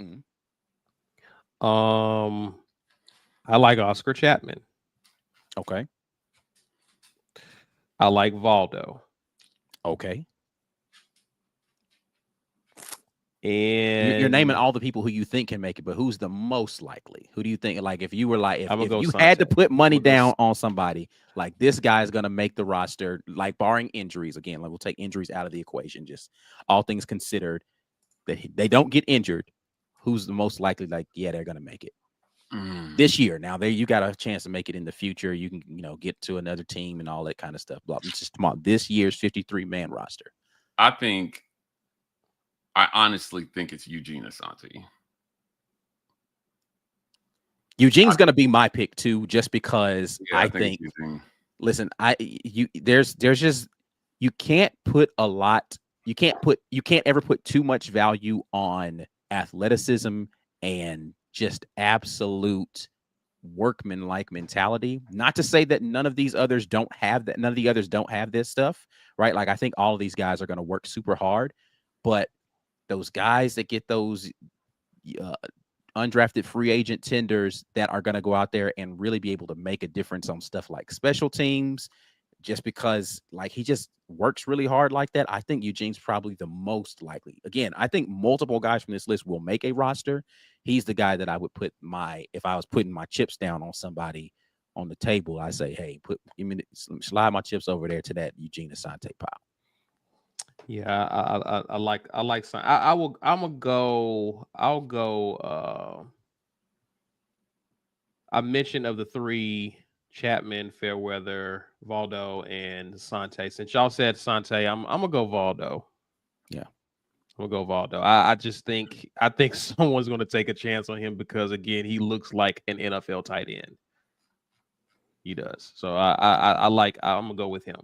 Speaker 1: Mm-hmm.
Speaker 4: I like Oscar Chapman.
Speaker 1: Okay.
Speaker 4: I like Valdo.
Speaker 1: Okay.
Speaker 4: And
Speaker 1: you're naming all the people who you think can make it, but who's the most likely? Who do you think? Like, if you were like, if you had to put money down on somebody, like this guy is going to make the roster, like barring injuries. Again, like we'll take injuries out of the equation. Just all things considered, that they don't get injured. Who's the most likely? Like, yeah, they're going to make it this year. Now, you got a chance to make it in the future. You can, get to another team and all that kind of stuff. But it's just this year's 53-man roster.
Speaker 3: I honestly think it's Eugene Asante.
Speaker 1: Eugene's going to be my pick too, just because I think listen, there's just, you can't ever put too much value on athleticism and just absolute workman-like mentality. Not to say that none of the others don't have this stuff, right? Like, I think all of these guys are going to work super hard, but those guys that get those undrafted free agent tenders that are going to go out there and really be able to make a difference on stuff like special teams, just because like he just works really hard like that. I think Eugene's probably the most likely. Again, I think multiple guys from this list will make a roster. He's the guy that I would put if I was putting my chips down on somebody on the table, I say, hey, slide my chips over there to that Eugene Asante pile.
Speaker 4: Yeah, I like some. I'll go. I mentioned of the three, Chapman, Fairweather, Valdo, and Asante. Since y'all said Asante, I'm gonna go Valdo.
Speaker 1: Yeah,
Speaker 4: I'm gonna go Valdo. I think someone's gonna take a chance on him because again, he looks like an NFL tight end. He does. So I'm gonna go with him.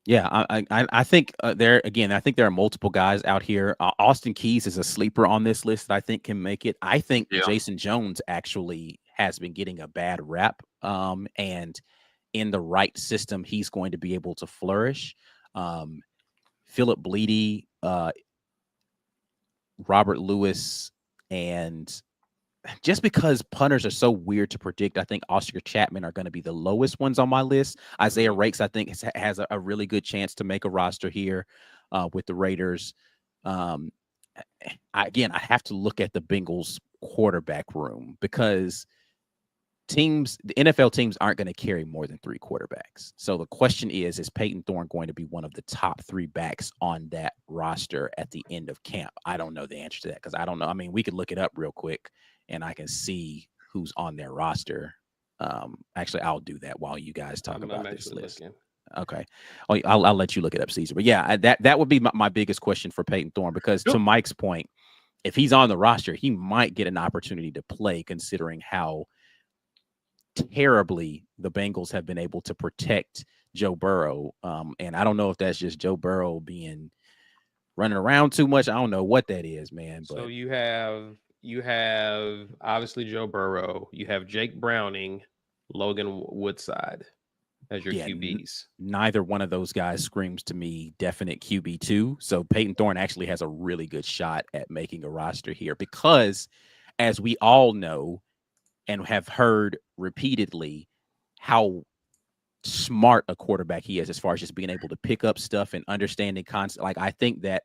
Speaker 1: Yeah, I think there are multiple guys out here. Austin Keys is a sleeper on this list that I think can make it. I think Jason Jones actually has been getting a bad rap, and in the right system, he's going to be able to flourish. Philip Bleedy, Robert Lewis, and just because punters are so weird to predict, I think Oscar Chapman are going to be the lowest ones on my list. Isaiah Rakes, I think, has a really good chance to make a roster here with the Raiders. I have to look at the Bengals quarterback room because the NFL teams aren't going to carry more than 3 quarterbacks. So the question is Peyton Thorne going to be one of the top 3 backs on that roster at the end of camp? I don't know the answer to that because I don't know. I mean, we could look it up real quick and I can see who's on their roster. Actually, I'll do that while you guys talk about this list. Looking. Okay. I'll let you look it up, Caesar. But yeah, that would be my biggest question for Peyton Thorne because to Mike's point, if he's on the roster, he might get an opportunity to play considering how terribly the Bengals have been able to protect Joe Burrow. And I don't know if that's just Joe Burrow running around too much. I don't know what that is, man. But
Speaker 4: so you have obviously Joe Burrow. You have Jake Browning, Logan Woodside as your QBs.
Speaker 1: Neither one of those guys screams to me definite QB2. So Peyton Thorne actually has a really good shot at making a roster here because, as we all know and have heard repeatedly, how smart a quarterback he is as far as just being able to pick up stuff and understanding concept. Like, I think that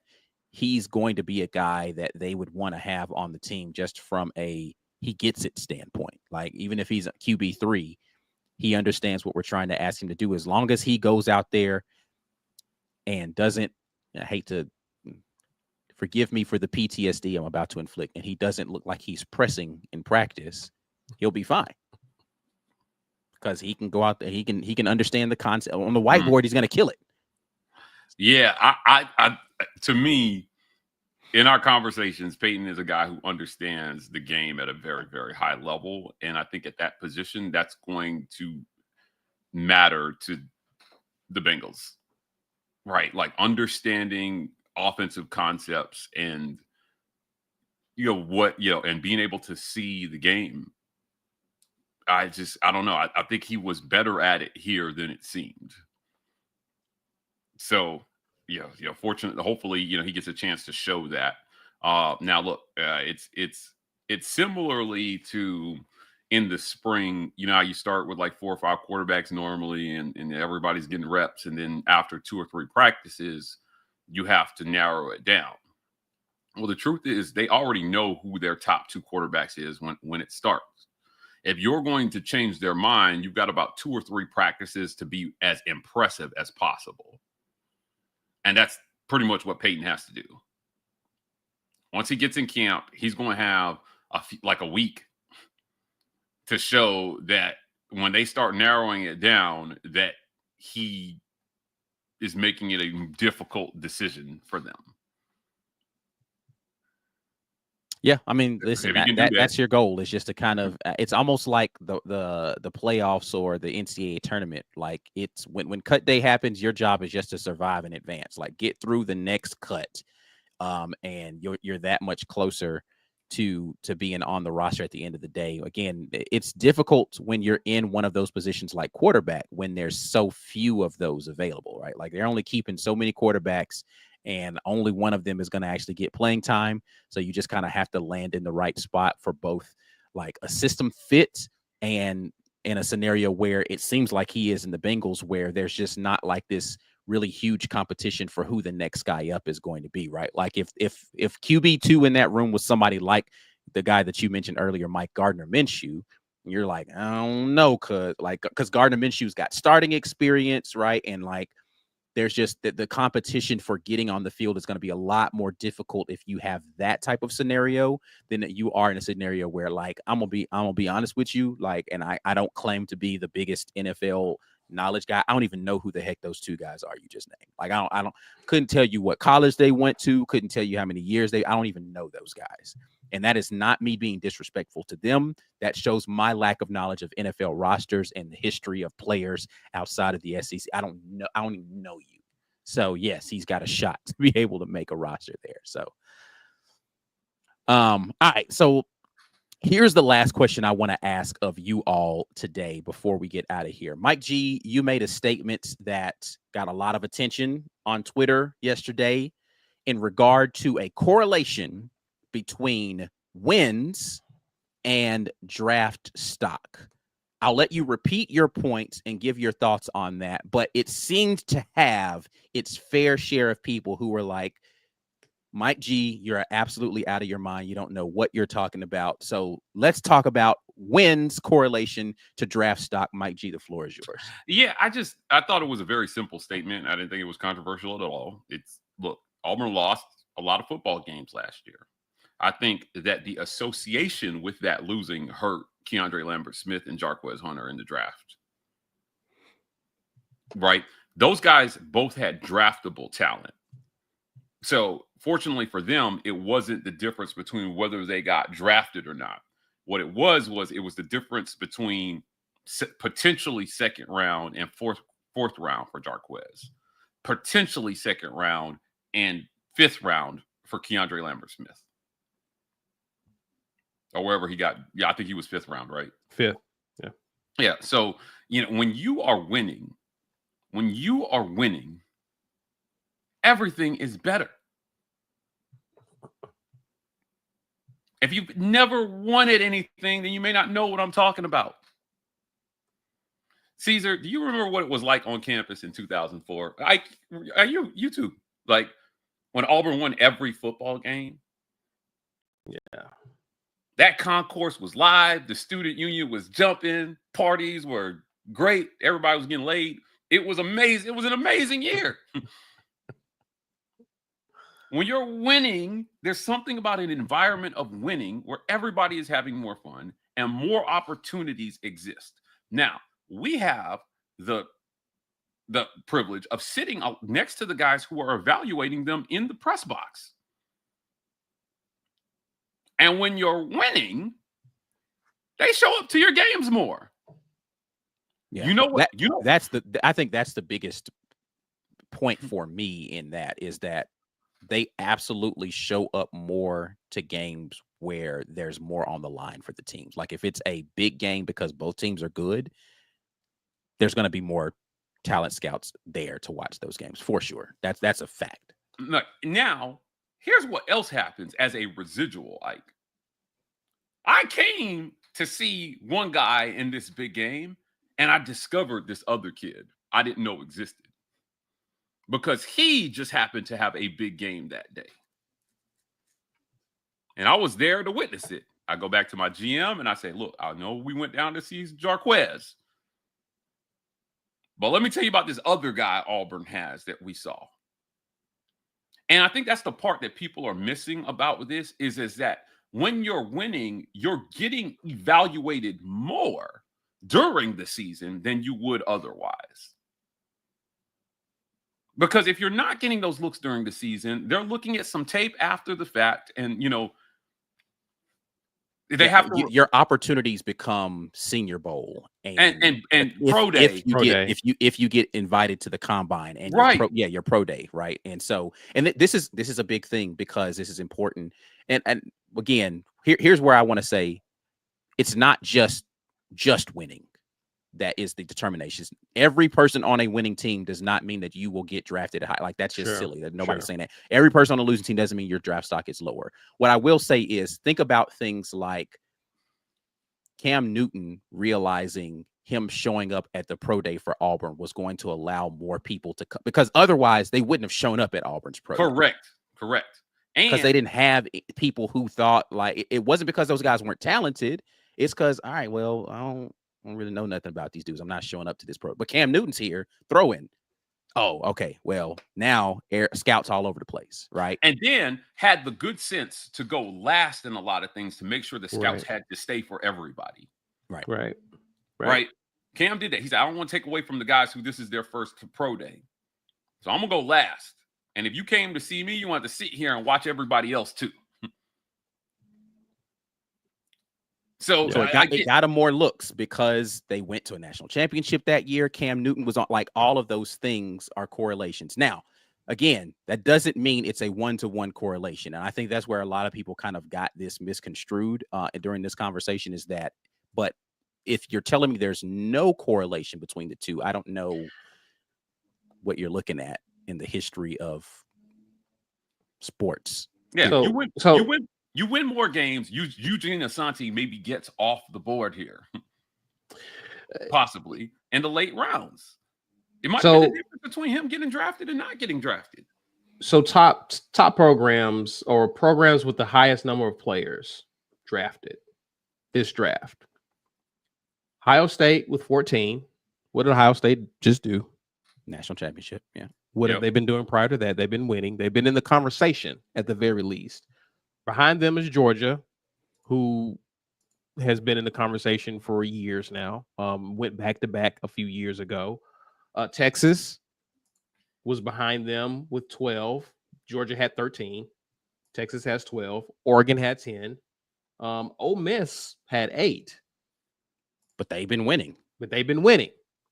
Speaker 1: he's going to be a guy that they would want to have on the team just from a he gets it standpoint. Like, even if he's a QB3, he understands what we're trying to ask him to do. As long as he goes out there and doesn't, I hate to forgive me for the PTSD I'm about to inflict, and he doesn't look like he's pressing in practice, he'll be fine. Because he can go out there, he can understand the concept. On the whiteboard, he's going to kill it.
Speaker 3: Yeah, I to me, in our conversations, Peyton is a guy who understands the game at a very, very high level. And I think at that position, that's going to matter to the Bengals, right? Like understanding offensive concepts and, and being able to see the game. I don't know. I think he was better at it here than it seemed. So, fortunately, hopefully, he gets a chance to show that. Now, look, it's similarly to in the spring, how you start with like 4 or 5 quarterbacks normally, and everybody's getting reps. And then after 2 or 3 practices, you have to narrow it down. Well, the truth is they already know who their top 2 quarterbacks is when it starts. If you're going to change their mind, you've got about 2 or 3 practices to be as impressive as possible. And that's pretty much what Peyton has to do. Once he gets in camp, he's going to have a week to show that when they start narrowing it down, that he is making it a difficult decision for them.
Speaker 1: Yeah, I mean, listen, that's your goal. Is just to kind of, it's almost like the playoffs or the NCAA tournament. Like, it's when cut day happens, your job is just to survive and advance. Like, get through the next cut, and you're that much closer to being on the roster at the end of the day. Again, it's difficult when you're in one of those positions like quarterback when there's so few of those available, right? Like, they're only keeping so many quarterbacks, and only one of them is going to actually get playing time. So you just kind of have to land in the right spot for both like a system fit and in a scenario where it seems like he is in the Bengals, where there's just not like this really huge competition for who the next guy up is going to be, right? Like if QB2 in that room was somebody like the guy that you mentioned earlier, Mike Gardner Minshew, you're like, I don't know, because Gardner Minshew's got starting experience, right? And like, there's just the competition for getting on the field is going to be a lot more difficult if you have that type of scenario than that you are in a scenario where, like, I'm gonna be honest with you, like, and I don't claim to be the biggest NFL knowledge guy. I don't even know who the heck those 2 guys are you just named. Like, I couldn't tell you what college they went to, couldn't tell you how many years I don't even know those guys. And that is not me being disrespectful to them. That shows my lack of knowledge of NFL rosters and the history of players outside of the SEC. I don't even know you. So yes, he's got a shot to be able to make a roster there. So, all right. So here's the last question I want to ask of you all today before we get out of here. Mike G, you made a statement that got a lot of attention on Twitter yesterday in regard to a correlation between wins and draft stock. I'll let you repeat your points and give your thoughts on that, but it seemed to have its fair share of people who were like, Mike G, you're absolutely out of your mind. You don't know what you're talking about. So let's talk about wins correlation to draft stock. Mike G, the floor is yours.
Speaker 3: Yeah, I thought it was a very simple statement. I didn't think it was controversial at all. Look, Auburn lost a lot of football games last year. I think that the association with that losing hurt Keandre Lambert-Smith and Jarquez Hunter in the draft. Right? Those guys both had draftable talent. So fortunately for them, it wasn't the difference between whether they got drafted or not. What it was the difference between potentially second round and fourth round for Jarquez, potentially second round and 5th round for Keandre Lambert-Smith. Or wherever he got. Yeah, I think he was 5th round, right?
Speaker 4: 5th. Yeah.
Speaker 3: Yeah. So, when you are winning, everything is better. If you've never wanted anything, then you may not know what I'm talking about. Caesar, do you remember what it was like on campus in 2004? You too. Like when Auburn won every football game?
Speaker 4: Yeah.
Speaker 3: That concourse was live. The student union was jumping. Parties were great. Everybody was getting laid. It was amazing. It was an amazing year. When you're winning, there's something about an environment of winning where everybody is having more fun and more opportunities exist. Now, we have the privilege of sitting next to the guys who are evaluating them in the press box. And when you're winning, they show up to your games more.
Speaker 1: Yeah, I think that's the biggest point for me in that is that they absolutely show up more to games where there's more on the line for the teams. Like if it's a big game because both teams are good, there's going to be more talent scouts there to watch those games for sure. That's a fact.
Speaker 3: Now, here's what else happens as a residual, Ike. I came to see one guy in this big game, and I discovered this other kid I didn't know existed because he just happened to have a big game that day. And I was there to witness it. I go back to my GM and I say, look, I know we went down to see Jarquez, but let me tell you about this other guy Auburn has that we saw. And I think that's the part that people are missing about this is that when you're winning, you're getting evaluated more during the season than you would otherwise. Because if you're not getting those looks during the season, they're looking at some tape after the fact, and they have to,
Speaker 1: your opportunities become Senior Bowl
Speaker 3: and pro day.
Speaker 1: If you get invited to the combine and
Speaker 3: right,
Speaker 1: your pro day, right? And so this is a big thing because this is important. And again, here's where I want to say it's not just winning that is the determination. Every person on a winning team does not mean that you will get drafted high. Like that's just silly. That nobody's saying that. Every person on a losing team doesn't mean your draft stock is lower. What I will say is think about things like Cam Newton realizing him showing up at the pro day for Auburn was going to allow more people to come because otherwise they wouldn't have shown up at Auburn's pro day.
Speaker 3: Correct.
Speaker 1: Because they didn't have people who thought like it wasn't because those guys weren't talented. It's because, all right, well, I don't really know nothing about these dudes. I'm not showing up to this pro. But Cam Newton's here, throwing. Oh, okay. Well, now scouts all over the place, right?
Speaker 3: And then had the good sense to go last in a lot of things to make sure the scouts had to stay for everybody. Right. Cam did that. He said, I don't want to take away from the guys who this is their first pro day. So I'm going to go last. And if you came to see me, you want to sit here and watch everybody else too. So
Speaker 1: it got him more looks because they went to a national championship that year. Cam Newton was on, like all of those things are correlations. Now, again, that doesn't mean it's a one-to-one correlation. And I think that's where a lot of people kind of got this misconstrued during this conversation is that, but if you're telling me there's no correlation between the two, I don't know what you're looking at in the history of sports.
Speaker 3: Yeah, you win more games. Eugene Asante maybe gets off the board here, possibly in the late rounds. It might be the difference between him getting drafted and not getting drafted.
Speaker 4: So top programs or programs with the highest number of players drafted this draft. Ohio State with 14. What did Ohio State just do?
Speaker 1: National championship. Yeah.
Speaker 4: What have they been doing prior to that? They've been winning. They've been in the conversation at the very least. Behind them is Georgia, who has been in the conversation for years now. Went back-to-back a few years ago. Texas was behind them with 12. Georgia had 13. Texas has 12. Oregon had 10. Ole Miss had 8.
Speaker 1: But they've been winning.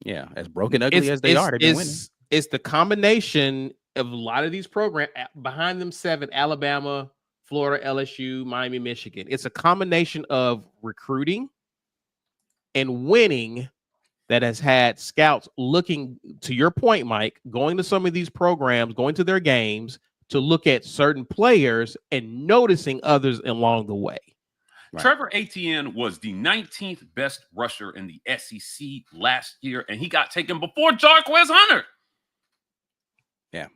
Speaker 4: Yeah,
Speaker 1: as broken ugly as they are, they've been winning.
Speaker 4: It's the combination of a lot of these programs. Behind them 7, Alabama, Florida, LSU, Miami, Michigan. It's a combination of recruiting and winning that has had scouts looking, to your point, Mike, going to some of these programs, going to their games to look at certain players and noticing others along the way.
Speaker 1: Right.
Speaker 3: Trevor Etienne was the 19th best rusher in the SEC last year, and he got taken before Jarquez Hunter.
Speaker 1: Yeah.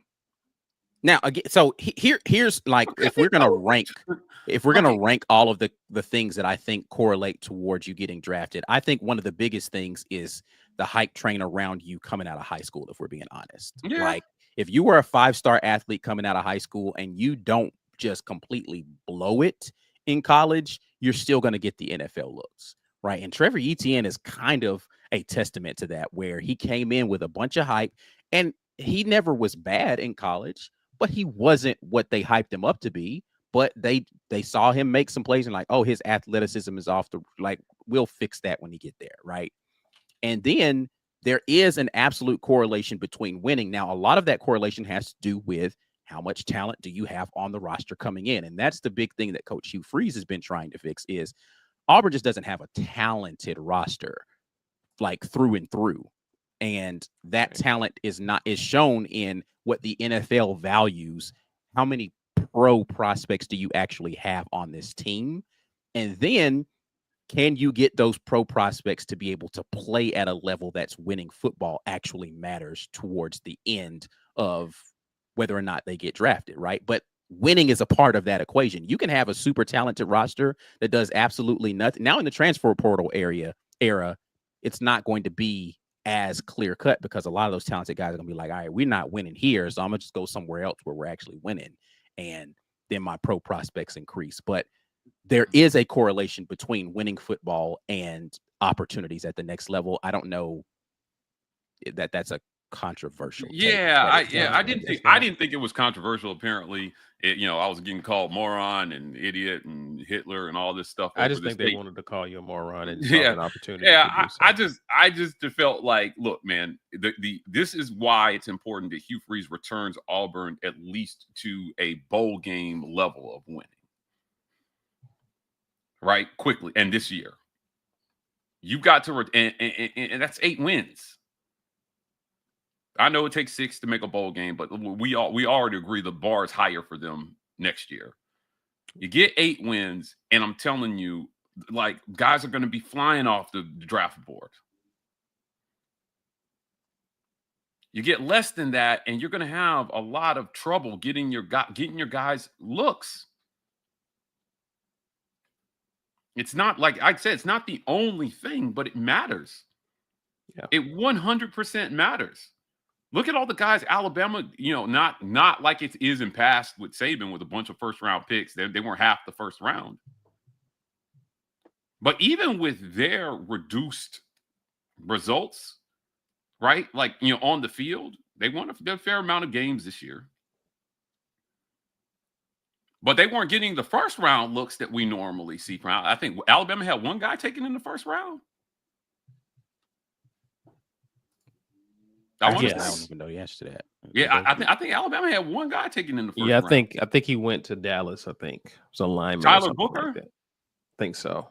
Speaker 1: Now again, so here's like if we're gonna rank all of the things that I think correlate towards you getting drafted, I think one of the biggest things is the hype train around you coming out of high school. If we're being honest, like if you were a 5-star athlete coming out of high school and you don't just completely blow it in college, you're still going to get the NFL looks, right? And Trevor Etienne is kind of a testament to that, where he came in with a bunch of hype, and he never was bad in college, but he wasn't what they hyped him up to be. But they saw him make some plays and like, oh, his athleticism is off the, like, we'll fix that when he get there, right? And then there is an absolute correlation between winning. Now, a lot of that correlation has to do with how much talent do you have on the roster coming in? And that's the big thing that Coach Hugh Freeze has been trying to fix is Auburn just doesn't have a talented roster, like through and through. And that talent is shown in what the NFL values. How many pro prospects do you actually have on this team? And then can you get those pro prospects to be able to play at a level that's winning football actually matters towards the end of whether or not they get drafted, right? But winning is a part of that equation. You can have a super talented roster that does absolutely nothing. Now in the transfer portal era, it's not going to be as clear cut because a lot of those talented guys are going to be like, all right, we're not winning here, so I'm going to just go somewhere else where we're actually winning. And then my pro prospects increase. But there is a correlation between winning football and opportunities at the next level. I don't know that that's a controversial.
Speaker 3: I didn't think it was controversial. Apparently, I was getting called moron and idiot and Hitler and all this stuff.
Speaker 4: I just think they wanted to call you a moron and an opportunity.
Speaker 3: Yeah, I just felt like, look, man, this is why it's important that Hugh Freeze returns Auburn at least to a bowl game level of winning, right? Quickly, and this year, you've got to, and that's 8 wins. I know it takes 6 to make a bowl game, but we already agree the bar is higher for them next year. You get 8 wins, and I'm telling you, like, guys are going to be flying off the draft board. You get less than that, and you're going to have a lot of trouble getting your guys looks. It's not, like I said, it's not the only thing, but it matters. Yeah. It 100% matters. Look at all the guys Alabama, not like it is in past with Saban with a bunch of first-round picks. They weren't half the first round. But even with their reduced results, right, like, on the field, they won a fair amount of games this year. But they weren't getting the first-round looks that we normally see. I think Alabama had one guy taken in the first round. I don't even know the answer to that. Yeah, I think Alabama had one guy taken in the first round.
Speaker 4: I think he went to Dallas. I think it was a lineman.
Speaker 3: Tyler Booker?
Speaker 4: Like I think so.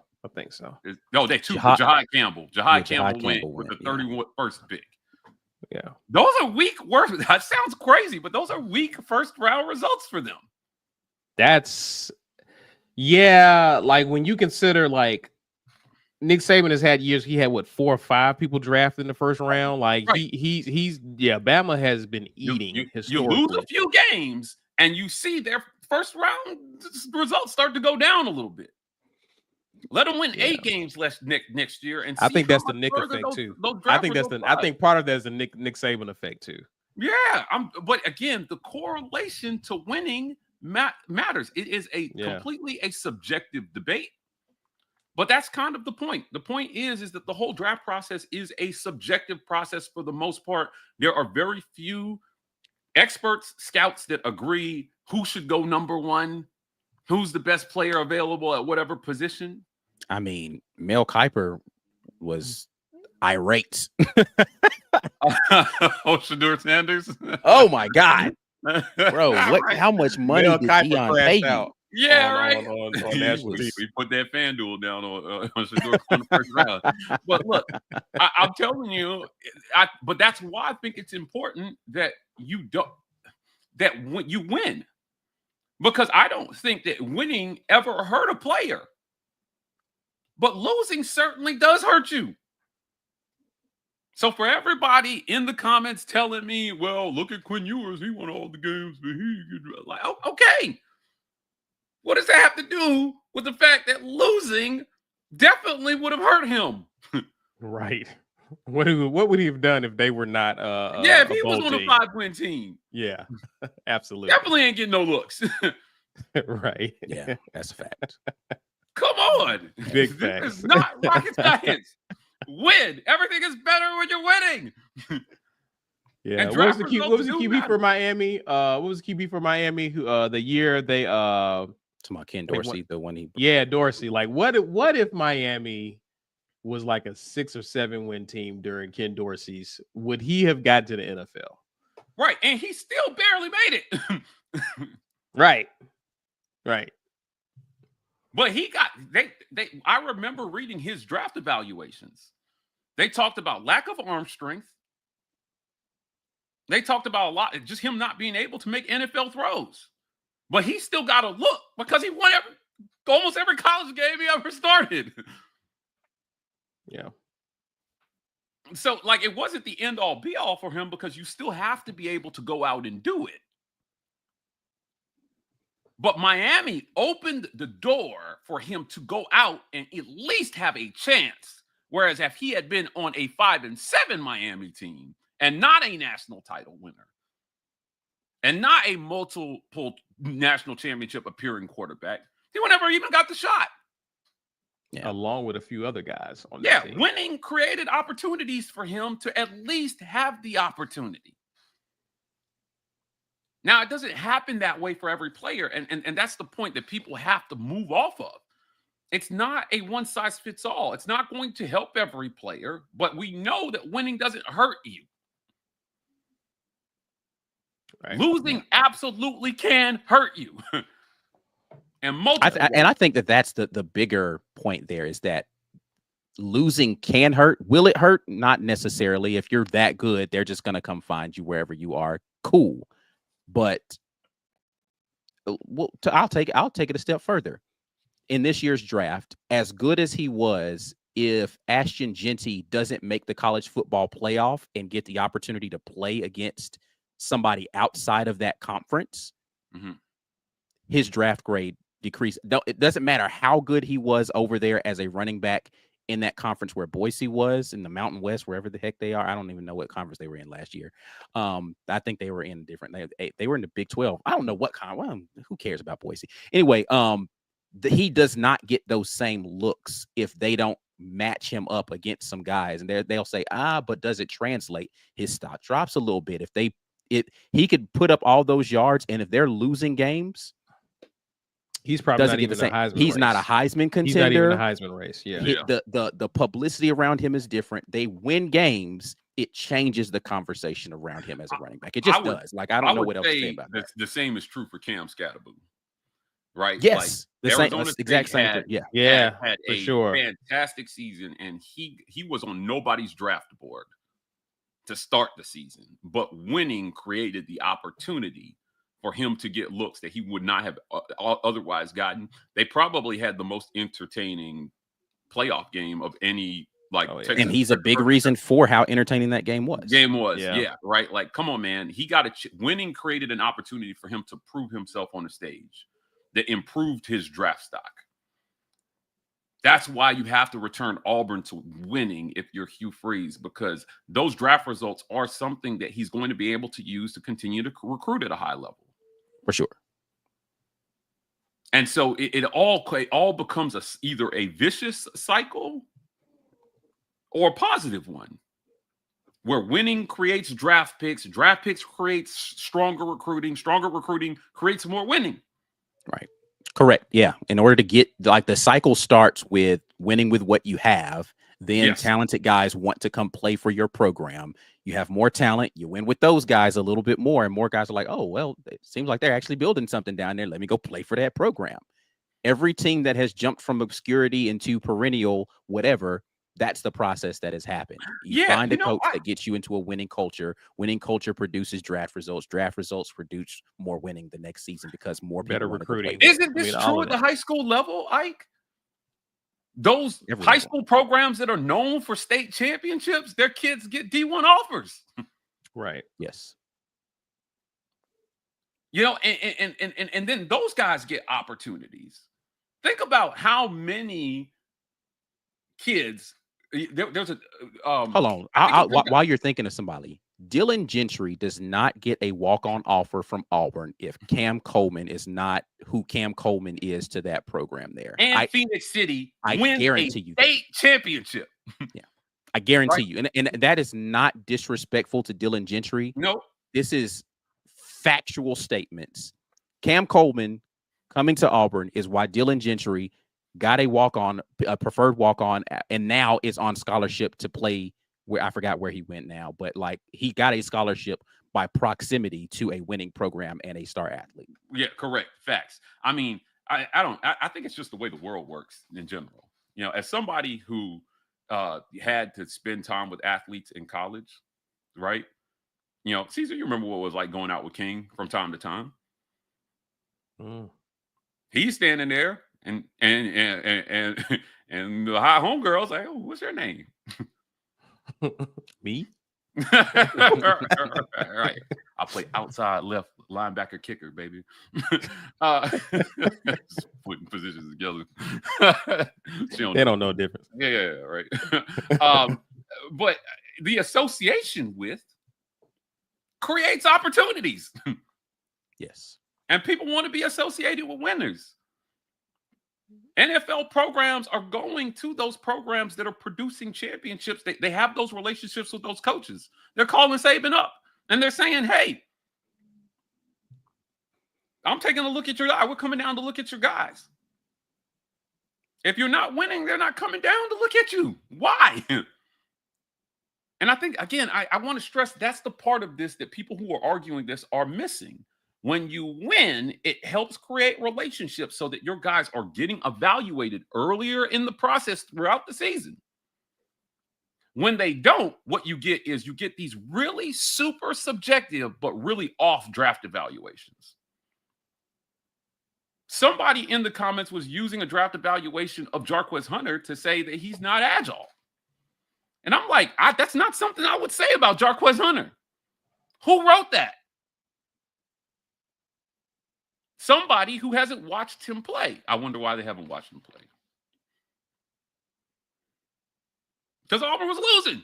Speaker 3: No, they took Jahad Campbell. Jahad Campbell went with the 31st pick.
Speaker 4: Yeah.
Speaker 3: Those are weak that sounds crazy, but those are weak first-round results for them.
Speaker 4: Like when you consider, like, Nick Saban has had years. He had 4 or 5 people drafted in the first round. Like, right. Bama has been eating.
Speaker 3: You lose a few games, and you see their first round results start to go down a little bit. Let them win 8 games next year, and
Speaker 4: I think that's the Nick effect too. I think part of that is the Nick Saban effect too.
Speaker 3: Yeah, but again, the correlation to winning matters. It is completely a subjective debate. But that's kind of the point. The point is that the whole draft process is a subjective process for the most part. There are very few experts, scouts that agree who should go number 1, who's the best player available at whatever position.
Speaker 1: I mean, Mel Kiper was irate.
Speaker 3: Shedeur Sanders.
Speaker 1: Oh my God, bro! How much money did Deion pay you?
Speaker 3: Yeah, right. On national TV. We put that FanDuel down on Shedeur on the first round. But look, I'm telling you, but that's why I think it's important that when you win, because I don't think that winning ever hurt a player. but losing certainly does hurt you. So for everybody in the comments telling me, well, look at Quinn Ewers, he won all the games, but like, okay. What does that have to do with the fact that losing definitely would have hurt him?
Speaker 4: Right. What would he have done if they were not
Speaker 3: if he was on a 5-win team?
Speaker 4: Yeah, absolutely.
Speaker 3: Definitely ain't getting no looks.
Speaker 4: Right.
Speaker 1: Yeah, that's a fact.
Speaker 3: Come on.
Speaker 4: Big
Speaker 3: This
Speaker 4: facts.
Speaker 3: is not rocket science. Win. Everything is better when you're winning.
Speaker 4: Yeah.
Speaker 3: And
Speaker 4: What was
Speaker 3: draft
Speaker 4: the
Speaker 3: results do
Speaker 4: QB
Speaker 3: matter.
Speaker 4: for Miami? What was the QB for Miami? Who the year they
Speaker 1: To my Ken Dorsey, the one he.
Speaker 4: Yeah, Dorsey. Like, what if Miami was like a 6 or 7 win team during Ken Dorsey's? Would he have got to the NFL?
Speaker 3: Right. And he still barely made it.
Speaker 4: Right.
Speaker 3: But he got I remember reading his draft evaluations. They talked about lack of arm strength. They talked about a lot, just him not being able to make NFL throws. But he still got a look because he won almost every college game he ever started.
Speaker 4: Yeah.
Speaker 3: So, like, it wasn't the end-all, be-all for him because you still have to be able to go out and do it. But Miami opened the door for him to go out and at least have a chance. Whereas if he had been on a 5-7 Miami team and not a national title winner and not a multiple national championship appearing quarterback, he would never even got the shot.
Speaker 4: Yeah. Along with a few other guys on that team.
Speaker 3: Winning created opportunities for him to at least have the opportunity. Now, it doesn't happen that way for every player, and that's the point that people have to move off of. It's not a one-size-fits-all. It's not going to help every player, but we know that winning doesn't hurt you. Right. Losing absolutely can hurt you. And
Speaker 1: I think that that's the bigger point there is that losing can hurt. Will it hurt? Not necessarily. If you're that good, they're just going to come find you wherever you are. Cool. But I'll take it a step further. In this year's draft, as good as he was, if Ashton Genty doesn't make the college football playoff and get the opportunity to play against somebody outside of that conference, his draft grade decrease. It doesn't matter how good he was over there as a running back in that conference where Boise was, in the Mountain West, wherever the heck they are. I don't even know what conference they were in last year. I think they were in different. They were in the Big 12. I don't know what kind. Well, who cares about Boise? Anyway, he does not get those same looks if they don't match him up against some guys, and they'll say, but does it translate? His stock drops a little bit if he could put up all those yards, and if they're losing games.
Speaker 4: He's probably not even a Heisman.
Speaker 1: He's not a Heisman contender.
Speaker 4: He's not even a Heisman race. Yeah.
Speaker 1: The publicity around him is different. They win games. It changes the conversation around him as a running back. It just does. Like, I don't know what else to say about that.
Speaker 3: The same is true for Cam Scatterboom, right?
Speaker 1: Yes,
Speaker 3: like,
Speaker 1: the exact same thing.
Speaker 4: Yeah,
Speaker 3: had
Speaker 4: for
Speaker 3: a
Speaker 4: sure.
Speaker 3: Fantastic season, and he was on nobody's draft board to start the season, but winning created the opportunity for him to get looks that he would not have otherwise gotten. They probably had the most entertaining playoff game of any,
Speaker 1: and he's a big reason for how entertaining that game was.
Speaker 3: Yeah, right? Like, come on, man. He got winning created an opportunity for him to prove himself on the stage that improved his draft stock. That's why you have to return Auburn to winning if you're Hugh Freeze, because those draft results are something that he's going to be able to use to continue to recruit at a high level.
Speaker 1: For sure.
Speaker 3: And so it all becomes either a vicious cycle or a positive one, where winning creates draft picks creates stronger recruiting creates more winning.
Speaker 1: Right. Correct. Yeah. In order to get, like, the cycle starts with winning with what you have, then talented guys want to come play for your program. You have more talent. You win with those guys a little bit more, and more guys are like, oh, well, it seems like they're actually building something down there. Let me go play for that program. Every team that has jumped from obscurity into perennial whatever, that's the process that has happened. You find a coach that gets you into a winning culture. Winning culture produces draft results. Draft results produce more winning the next season because more people
Speaker 4: better recruiting.
Speaker 3: Isn't this true at the high school level, Ike? Those
Speaker 1: Everyone.
Speaker 3: high school programs that are known for state championships, their kids get D1 offers.
Speaker 4: Right.
Speaker 1: Yes.
Speaker 3: You know, and then those guys get opportunities. Think about how many kids. There's a
Speaker 1: hold on. While you're thinking of somebody, Dylan Gentry does not get a walk-on offer from Auburn if Cam Coleman is not who Cam Coleman is to that program there.
Speaker 3: And Phoenix City
Speaker 1: I
Speaker 3: wins
Speaker 1: guarantee
Speaker 3: a
Speaker 1: you
Speaker 3: state championship.
Speaker 1: Yeah, I guarantee
Speaker 3: Right?
Speaker 1: you, and that is not disrespectful to Dylan Gentry.
Speaker 3: No,
Speaker 1: This is factual statements. Cam Coleman coming to Auburn is why Dylan Gentry got a preferred walk-on, and now is on scholarship to play where I forgot where he went now, but like he got a scholarship by proximity to a winning program and a star athlete.
Speaker 3: yeah, correct. Facts. I mean, I think it's just the way the world works in general. You know, as somebody who had to spend time with athletes in college, right? You know, Caesar, you remember what it was like going out with King from time to time? He's standing there, and the high homegirls like, oh, what's your name?
Speaker 4: Me?
Speaker 3: Right. I play outside left linebacker kicker, baby. Just putting positions together.
Speaker 4: They don't know difference.
Speaker 3: Yeah, right. But the association with creates opportunities.
Speaker 1: Yes.
Speaker 3: And people want to be associated with winners. NFL programs are going to those programs that are producing championships. They have those relationships with those coaches. They're calling Saban up and they're saying, hey, I'm taking a look at your guy. We're coming down to look at your guys. If you're not winning, they're not coming down to look at you. Why? And I think, again, I want to stress that's the part of this that people who are arguing this are missing. When you win, it helps create relationships so that your guys are getting evaluated earlier in the process throughout the season. When they don't, what you get is you get these really super subjective but really off draft evaluations. Somebody in the comments was using a draft evaluation of Jarquez Hunter to say that he's not agile. And I'm like, that's not something I would say about Jarquez Hunter. Who wrote that? Somebody who hasn't watched him play. I wonder why they haven't watched him play. Because Auburn was losing.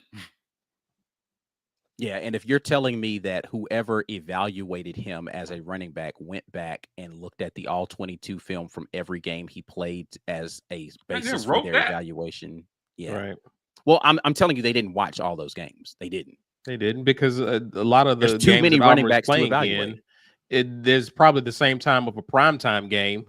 Speaker 1: Yeah, and if you're telling me that whoever evaluated him as a running back went back and looked at the all 22 film from every game he played as a basis for their evaluation. Yeah.
Speaker 4: Right.
Speaker 1: Well, I'm telling you, they didn't watch all those games. They didn't.
Speaker 4: They didn't because a lot of the
Speaker 1: There's too many running backs to evaluate.
Speaker 4: There's probably the same time of a primetime game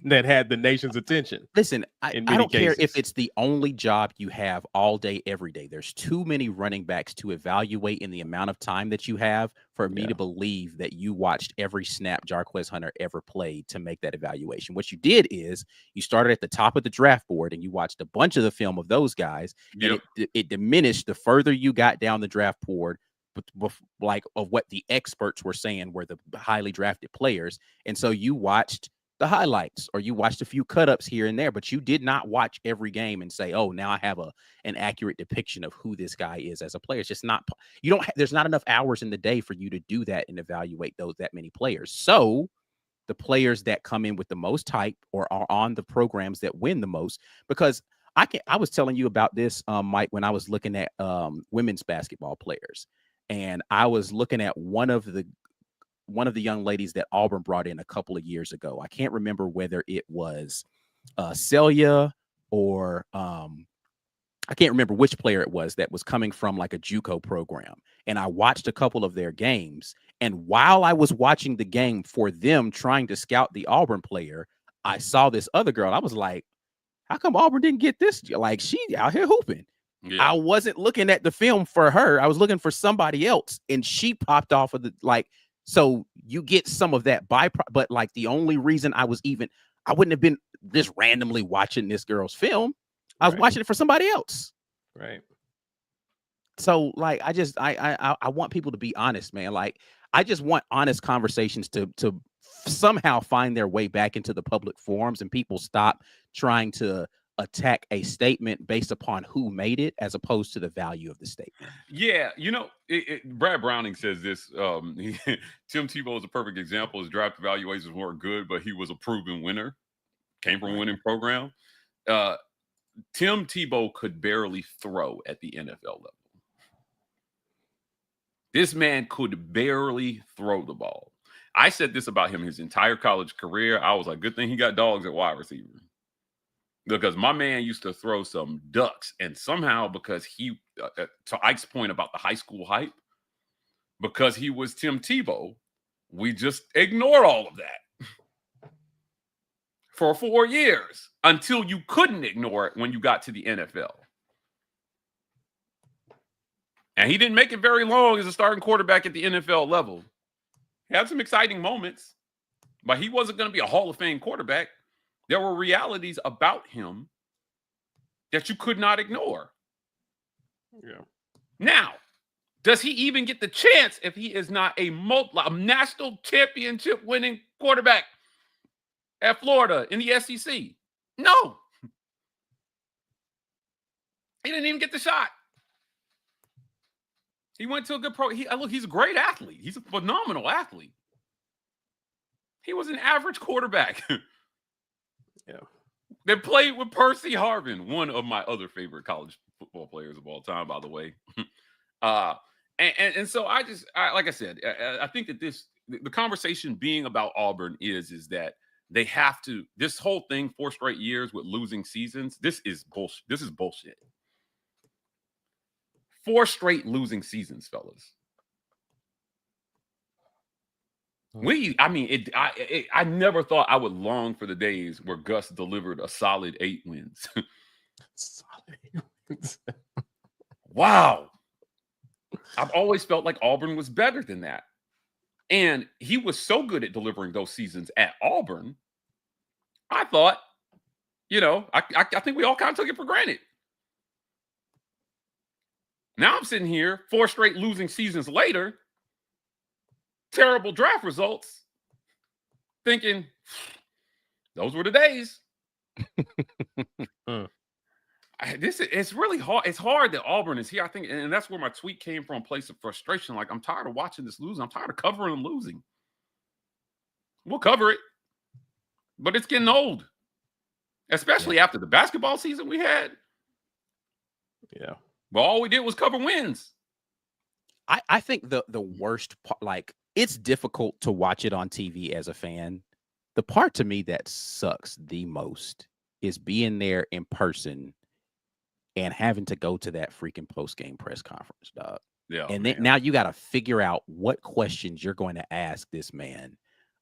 Speaker 4: that had the nation's attention.
Speaker 1: Listen, I don't care if it's the only job you have all day, every day. There's too many running backs to evaluate in the amount of time that you have for me to believe that you watched every snap Jarquez Hunter ever played to make that evaluation. What you did is you started at the top of the draft board and you watched a bunch of the film of those guys.
Speaker 3: Yep.
Speaker 1: And it diminished the further you got down the draft board, like of what the experts were saying were the highly drafted players. And so you watched the highlights or you watched a few cut-ups here and there, but you did not watch every game and say, oh, now I have an accurate depiction of who this guy is as a player. It's just not, there's not enough hours in the day for you to do that and evaluate that many players. So the players that come in with the most hype or are on the programs that win the most, because I was telling you about this, Mike, when I was looking at women's basketball players. And I was looking at one of the young ladies that Auburn brought in a couple of years ago. I can't remember whether it was Celia or I can't remember which player it was that was coming from like a JUCO program. And I watched a couple of their games. And while I was watching the game for them trying to scout the Auburn player, I saw this other girl. I was like, how come Auburn didn't get this? Like, she out here hooping. Yeah. I wasn't looking at the film for her. I was looking for somebody else, and she popped off of the so you get some of that but like the only reason I wouldn't have been just randomly watching this girl's film. I was watching it for somebody else.
Speaker 4: Right.
Speaker 1: So like, I want people to be honest, man. Like, I just want honest conversations to somehow find their way back into the public forums, and people stop trying to attack a statement based upon who made it as opposed to the value of the statement.
Speaker 3: Yeah, Brad Browning says this. Tim Tebow is a perfect example. His draft evaluations weren't good, but he was a proven winner. Came from a winning program. Tim Tebow could barely throw at the NFL level. This man could barely throw the ball. I said this about him his entire college career. I was like, good thing he got dogs at wide receiver. Because my man used to throw some ducks. And somehow, because he, to Ike's point about the high school hype, because he was Tim Tebow, we just ignored all of that for 4 years until you couldn't ignore it when you got to the NFL. And he didn't make it very long as a starting quarterback at the NFL level. He had some exciting moments, but he wasn't going to be a Hall of Fame quarterback. There were realities about him that you could not ignore.
Speaker 4: Yeah.
Speaker 3: Now, does he even get the chance if he is not a national championship winning quarterback at Florida in the SEC? No. He didn't even get the shot. He went to a good he's a great athlete. He's a phenomenal athlete. He was an average quarterback.
Speaker 4: Yeah.
Speaker 3: They played with Percy Harvin, one of my other favorite college football players of all time, by the way. And so like I said, I think that the conversation being about Auburn is that they have to, this whole thing, 4 straight years with losing seasons, this is bullshit. 4 straight losing seasons, fellas. I never thought I would long for the days where Gus delivered a solid 8 wins.
Speaker 4: Solid 8 wins.
Speaker 3: Wow. I've always felt like Auburn was better than that. And he was so good at delivering those seasons at Auburn. I thought, I think we all kind of took it for granted. Now I'm sitting here 4 straight losing seasons later, terrible draft results, thinking those were the days. It's really hard. It's hard that Auburn is here, I think, and that's where my tweet came from, a place of frustration. Like, I'm tired of watching this losing. I'm tired of covering them losing. We'll cover it, but it's getting old, especially after the basketball season we had.
Speaker 4: Yeah.
Speaker 3: Well, all we did was cover wins.
Speaker 1: I think the worst part, like, it's difficult to watch it on TV as a fan. The part to me that sucks the most is being there in person and having to go to that freaking post-game press conference, dog.
Speaker 3: Yeah.
Speaker 1: And then now you got to figure out what questions you're going to ask this man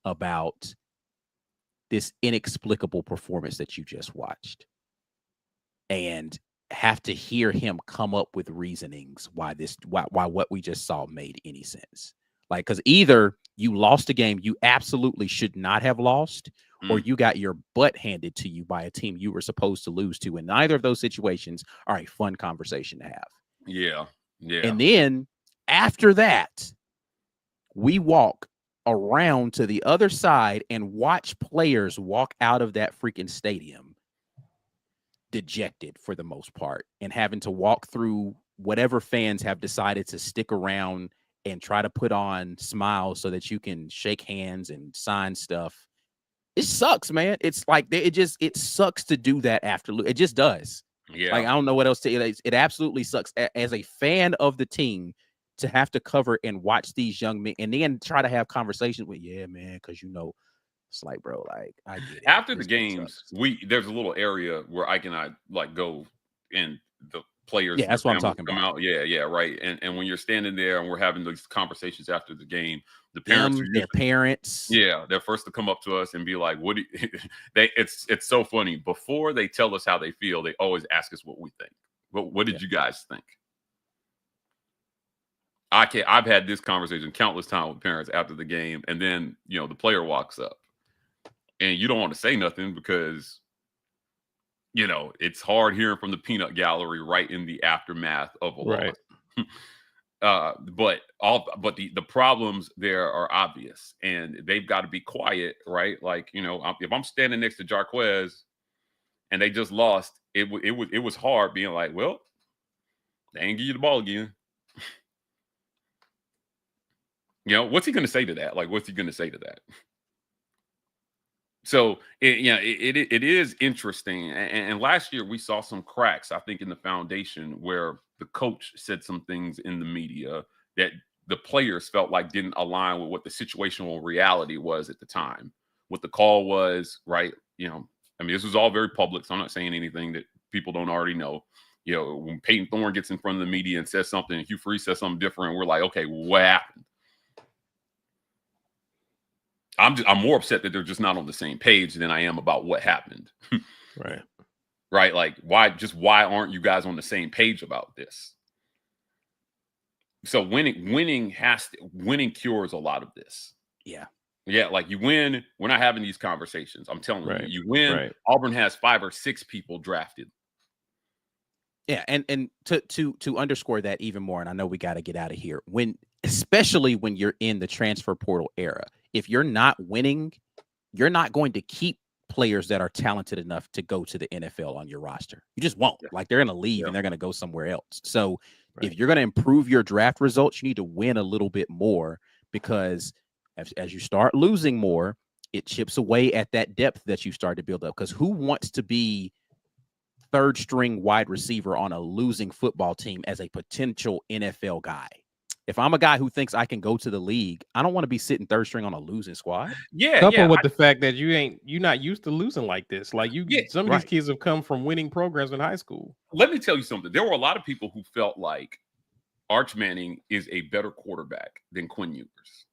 Speaker 1: about this inexplicable performance that you just watched. And have to hear him come up with reasonings why what we just saw made any sense. Like, because either you lost a game you absolutely should not have lost, or you got your butt handed to you by a team you were supposed to lose to. And neither of those situations are a fun conversation to have.
Speaker 3: Yeah. Yeah.
Speaker 1: And then after that, we walk around to the other side and watch players walk out of that freaking stadium dejected for the most part, and having to walk through whatever fans have decided to stick around and try to put on smiles so that you can shake hands and sign stuff. It sucks, man. It's like it sucks to do that after it just does.
Speaker 3: Yeah.
Speaker 1: Like, I don't know what else to it absolutely sucks as a fan of the team to have to cover and watch these young men and then try to have conversations with, yeah, man, because it's like, bro, like, I get it.
Speaker 3: After the games, there's a little area where Ike and I like go, and the players,
Speaker 1: yeah, that's what I'm talking
Speaker 3: come
Speaker 1: about.
Speaker 3: Out. Yeah, right. And when you're standing there and we're having these conversations after the game, the parents,
Speaker 1: their parents,
Speaker 3: they're first to come up to us and be like, "What?" It's so funny. Before they tell us how they feel, they always ask us what we think. What did you guys think? I've had this conversation countless times with parents after the game, and then the player walks up. And you don't want to say nothing because, it's hard hearing from the peanut gallery right in the aftermath of a loss. But the problems there are obvious, and they've got to be quiet, right? Like, if I'm standing next to Jarquez and they just lost, it was hard being like, well, they ain't give you the ball again. You know, what's he going to say to that? Like, what's he going to say to that? So, it is interesting. And last year we saw some cracks, I think, in the foundation where the coach said some things in the media that the players felt like didn't align with what the situational reality was at the time, what the call was, right? You know, I mean, this was all very public, so I'm not saying anything that people don't already know. You know, when Peyton Thorne gets in front of the media and says something, and Hugh Freeze says something different, we're like, okay, what happened? I'm more upset that they're just not on the same page than I am about what happened.
Speaker 4: Right.
Speaker 3: Right. Like, why aren't you guys on the same page about this? So winning cures a lot of this.
Speaker 1: Yeah.
Speaker 3: Yeah. Like, you win. We're not having these conversations. I'm telling
Speaker 4: Right.
Speaker 3: you, you win.
Speaker 4: Right.
Speaker 3: Auburn has 5 or 6 people drafted.
Speaker 1: Yeah. And to underscore that even more, and I know we got to get out of here, especially when you're in the transfer portal era, if you're not winning, you're not going to keep players that are talented enough to go to the NFL on your roster. You just won't.
Speaker 3: Yeah.
Speaker 1: Like, they're going to leave and they're going to go somewhere else. So
Speaker 4: Right.
Speaker 1: if you're going to improve your draft results, you need to win a little bit more, because as you start losing more, it chips away at that depth that you start to build up. Because who wants to be third string wide receiver on a losing football team as a potential NFL guy? If I'm a guy who thinks I can go to the league, I don't want to be sitting third string on a losing squad.
Speaker 3: Yeah.
Speaker 4: Coupled with the fact that you're not used to losing like this. Like, some of
Speaker 1: right.
Speaker 4: these kids have come from winning programs in high school.
Speaker 3: Let me tell you something. There were a lot of people who felt like Arch Manning is a better quarterback than Quinn Ewers.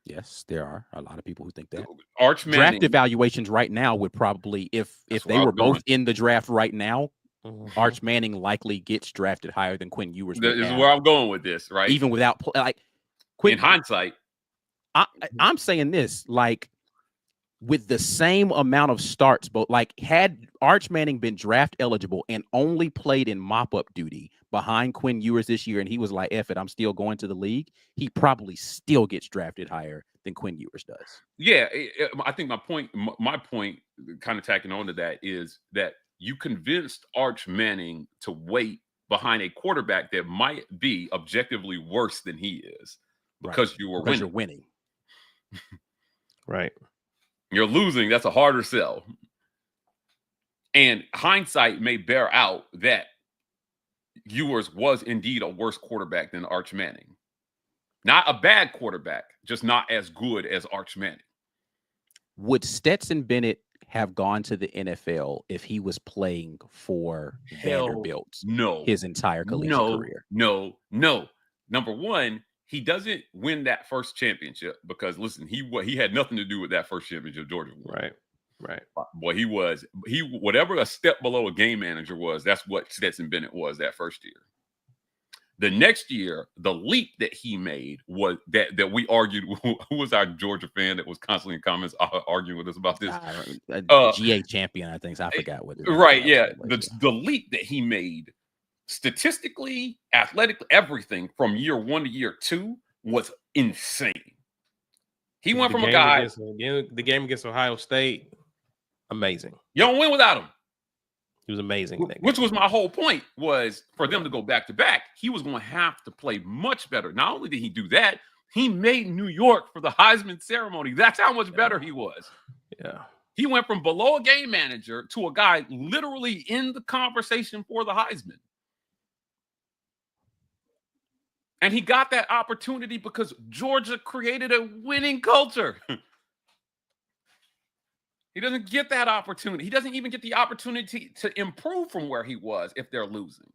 Speaker 1: Yes, there are a lot of people who think that.
Speaker 3: Arch Manning,
Speaker 1: draft evaluations right now would probably, if they were both in the draft right now, Arch Manning likely gets drafted higher than Quinn Ewers.
Speaker 3: This is where I'm going with this, right?
Speaker 1: Even without
Speaker 3: in hindsight,
Speaker 1: I'm saying this, like, with the same amount of starts, but like, had Arch Manning been draft eligible and only played in mop-up duty behind Quinn Ewers this year, and he was like, F it, I'm still going to the league, he probably still gets drafted higher than Quinn Ewers does.
Speaker 3: Yeah, I think my point, kind of tacking on to that, is that you convinced Arch Manning to wait behind a quarterback that might be objectively worse than he is, because
Speaker 1: right.
Speaker 3: you were
Speaker 1: because
Speaker 3: winning.
Speaker 1: You're winning.
Speaker 4: Right.
Speaker 3: You're losing. That's a harder sell. And hindsight may bear out that Ewers was indeed a worse quarterback than Arch Manning. Not a bad quarterback, just not as good as Arch Manning.
Speaker 1: Would Stetson Bennett have gone to the NFL if he was playing for Vanderbilt his entire collegiate career?
Speaker 3: No. Number one, he doesn't win that first championship because, listen, he had nothing to do with that first championship Georgia won.
Speaker 4: Right.
Speaker 3: Boy, he whatever a step below a game manager was, that's what Stetson Bennett was that first year. The next year, the leap that he made was that we argued. Who was our Georgia fan that was constantly in comments arguing with us about this?
Speaker 1: GA champion, I think. So I forgot what it was.
Speaker 3: Right, yeah. The leap that he made, statistically, athletically, everything from year 1 to year 2 was insane. He went from a guy.
Speaker 4: The game against Ohio State, amazing.
Speaker 3: You don't win without him.
Speaker 4: He was amazing.
Speaker 3: Which was my whole point, was for them to go back to back, he was going to have to play much better. Not only did he do that, he made New York for the Heisman ceremony. That's how much better he was.
Speaker 4: Yeah.
Speaker 3: He went from below a game manager to a guy literally in the conversation for the Heisman. And he got that opportunity because Georgia created a winning culture. He doesn't get that opportunity. He doesn't even get the opportunity to improve from where he was if they're losing.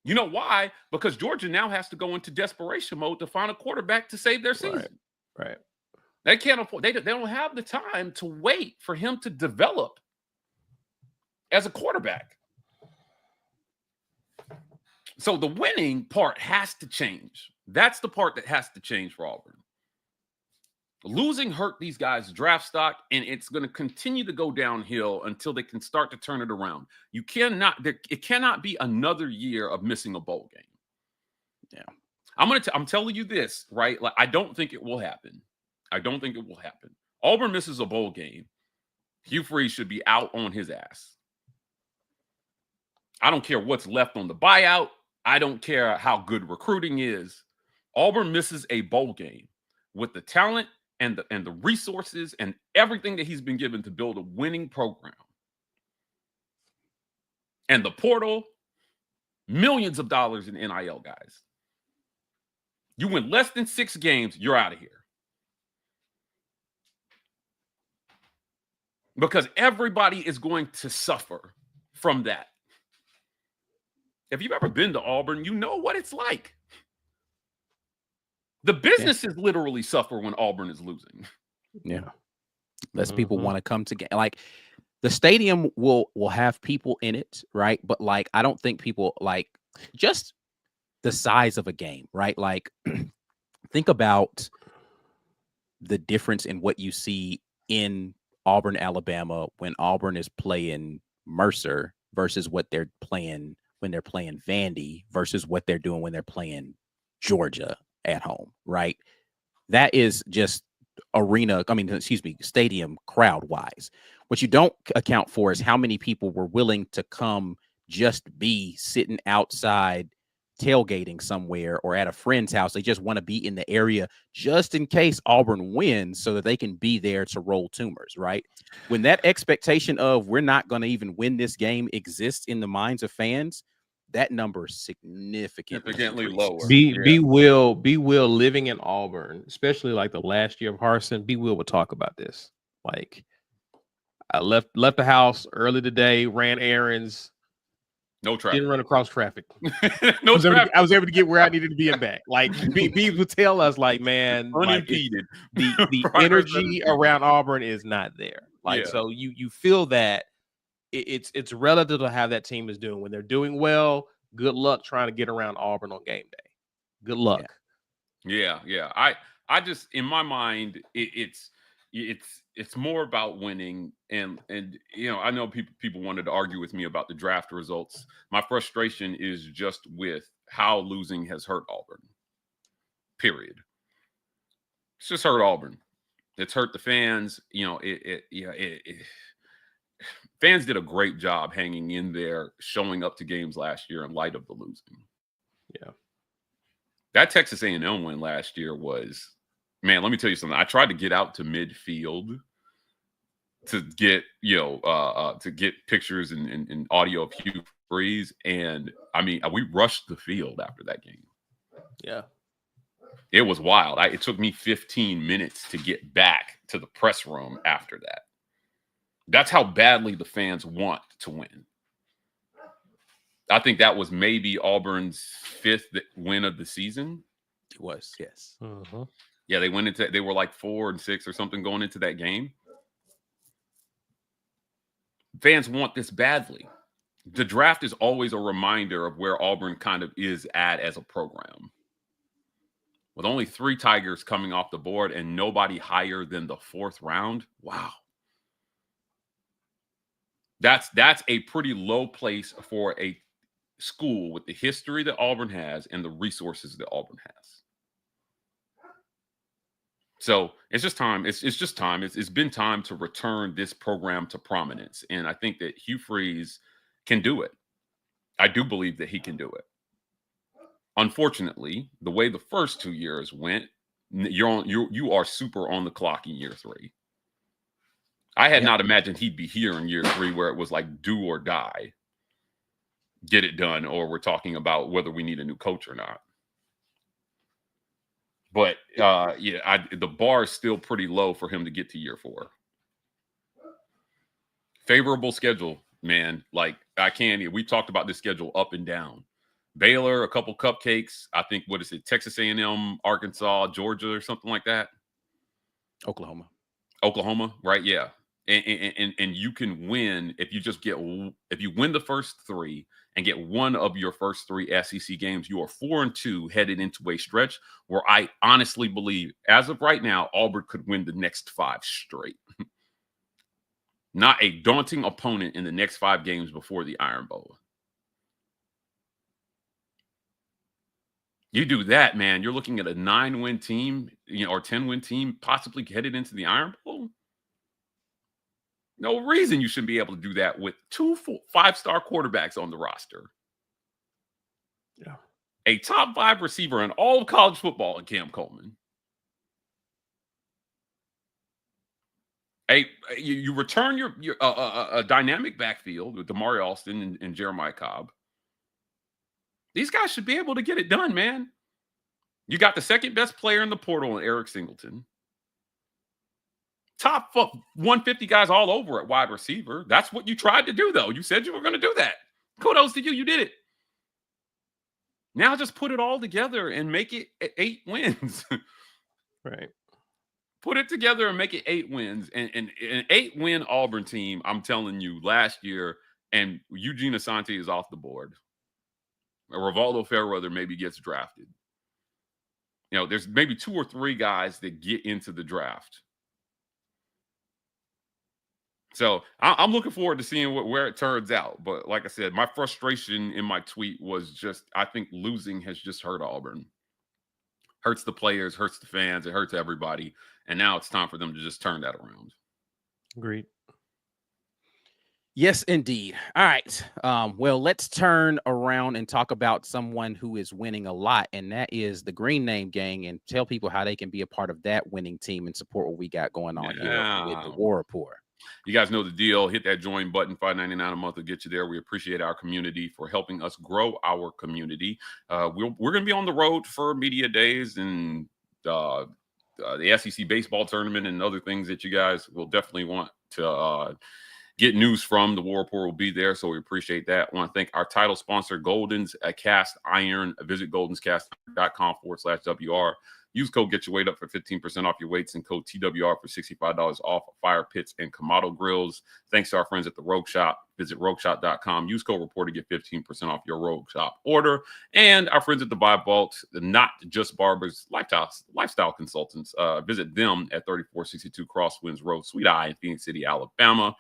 Speaker 3: You know why? Because Georgia now has to go into desperation mode to find a quarterback to save their season.
Speaker 4: Right.
Speaker 3: They can't afford. They don't have the time to wait for him to develop as a quarterback. So the winning part has to change. That's the part that has to change for Auburn. Losing hurt these guys' draft stock, and it's going to continue to go downhill until they can start to turn it around. It cannot be another year of missing a bowl game. Yeah. I'm telling you this, right? Like, I don't think it will happen. Auburn misses a bowl game. Hugh Freeze should be out on his ass. I don't care what's left on the buyout. I don't care how good recruiting is. Auburn misses a bowl game with the talent and the resources and everything that he's been given to build a winning program. And the portal, millions of dollars in NIL, guys. You win less than 6 games, you're out of here. Because everybody is going to suffer from that. If you've ever been to Auburn, you know what it's like. The businesses literally suffer when Auburn is losing.
Speaker 1: Yeah. Less people want to come together. Like, the stadium will have people in it, right? But like, I don't think people like just the size of a game, right? Like, think about the difference in what you see in Auburn, Alabama, when Auburn is playing Mercer versus what they're playing when they're playing Vandy versus what they're doing when they're playing Georgia at home, right? That is just stadium crowd wise. What you don't account for is how many people were willing to come just be sitting outside tailgating somewhere or at a friend's house. They just want to be in the area just in case Auburn wins so that they can be there to roll tumors, right? When that expectation of we're not going to even win this game exists in the minds of fans, that number is significantly
Speaker 3: lower.
Speaker 4: B Will living in Auburn, especially like the last year of Harsin, B Will would talk about this. Like, I left the house early today, ran errands.
Speaker 3: No traffic.
Speaker 4: Didn't run across traffic.
Speaker 3: Traffic.
Speaker 4: I was able to get where I needed to be and back. Like, B would tell us, like, man,
Speaker 3: unimpeded.
Speaker 4: Like, the energy around Auburn is not there. Like, so you feel that it's relative to how that team is doing. When they're doing well, good luck trying to get around Auburn on game day. Good luck.
Speaker 3: Yeah. I just, in my mind, it's more about winning, and you know, I know people wanted to argue with me about the draft results. My frustration is just with how losing has hurt Auburn. Period. It's just hurt Auburn. It's hurt the fans. You know, fans did a great job hanging in there, showing up to games last year in light of the losing.
Speaker 4: Yeah,
Speaker 3: that Texas A&M win last year was, man, let me tell you something. I tried to get out to midfield to get, to get pictures and audio of Hugh Freeze. And I mean, we rushed the field after that game.
Speaker 4: Yeah.
Speaker 3: It was wild. It took me 15 minutes to get back to the press room after that. That's how badly the fans want to win. I think that was maybe Auburn's 5th win of the season.
Speaker 1: It was, yes.
Speaker 4: Mm-hmm.
Speaker 3: Yeah, they were like 4-6 or something going into that game. Fans want this badly. The draft is always a reminder of where Auburn kind of is at as a program. With only 3 Tigers coming off the board and nobody higher than the 4th round. Wow. That's a pretty low place for a school with the history that Auburn has and the resources that Auburn has. So it's just time. It's just time. It's been time to return this program to prominence. And I think that Hugh Freeze can do it. I do believe that he can do it. Unfortunately, the way the first 2 years went, you are super on the clock in year 3. I had not imagined he'd be here in year 3 where it was like do or die. Get it done, or we're talking about whether we need a new coach or not. But the bar is still pretty low for him to get to year 4. Favorable schedule, man. Like, we talked about this schedule up and down. Baylor, a couple cupcakes. I think, what is it? Texas A&M, Arkansas, Georgia, or something like that. Oklahoma, right? Yeah. And you can win if you win the first 3 and get one of your first 3 SEC games. You are 4-2 headed into a stretch where I honestly believe, as of right now, Auburn could win the next 5 straight. Not a daunting opponent in the next 5 games before the Iron Bowl. You do that, man. You're looking at a 9-win team, or 10-win team, possibly headed into the Iron Bowl. No reason you shouldn't be able to do that with 2 5-star quarterbacks on the roster.
Speaker 4: Yeah.
Speaker 3: A top 5 receiver in all of college football in Cam Coleman. You return your a dynamic backfield with Damari Alston and Jeremiah Cobb. These guys should be able to get it done, man. You got the second best player in the portal in Eric Singleton. Top 150 guys all over at wide receiver. That's what you tried to do, though. You said you were going to do that. Kudos to you. You did it. Now just put it all together and make it 8 wins.
Speaker 4: Right.
Speaker 3: Put it together and make it 8 wins. And an 8-win Auburn team, I'm telling you, last year, and Eugene Asante is off the board. Rivaldo Fairweather maybe gets drafted. You know, there's maybe 2 or 3 guys that get into the draft. So I'm looking forward to seeing where it turns out. But like I said, my frustration in my tweet was just, I think losing has just hurt Auburn. Hurts the players, hurts the fans, it hurts everybody. And now it's time for them to just turn that around.
Speaker 4: Agreed.
Speaker 1: Yes, indeed. All right. Well, let's turn around and talk about someone who is winning a lot, and that is the Green Name Gang, and tell people how they can be a part of that winning team and support what we got going on here with the War Report.
Speaker 3: You guys know the deal. Hit that join button. $5.99 a month will get you there. We appreciate our community for helping us grow our community. We're going to be on the road for media days and the SEC baseball tournament and other things that you guys will definitely want to get news from. The War Report will be there, so we appreciate that. I want to thank our title sponsor, Golden's Cast Iron. Visit goldenscast.com/WR. Use code Get Your Weight Up for 15% off your weights and code TWR for $65 off fire pits and Kamado grills. Thanks to our friends at the Rogue Shop. Visit rogueshop.com. Use code Report to get 15% off your Rogue Shop order. And our friends at the Vibe Vault, the Not Just Barbers lifestyle consultants. Visit them at 3462 Crosswinds Road, Sweet Eye in Phoenix City, Alabama.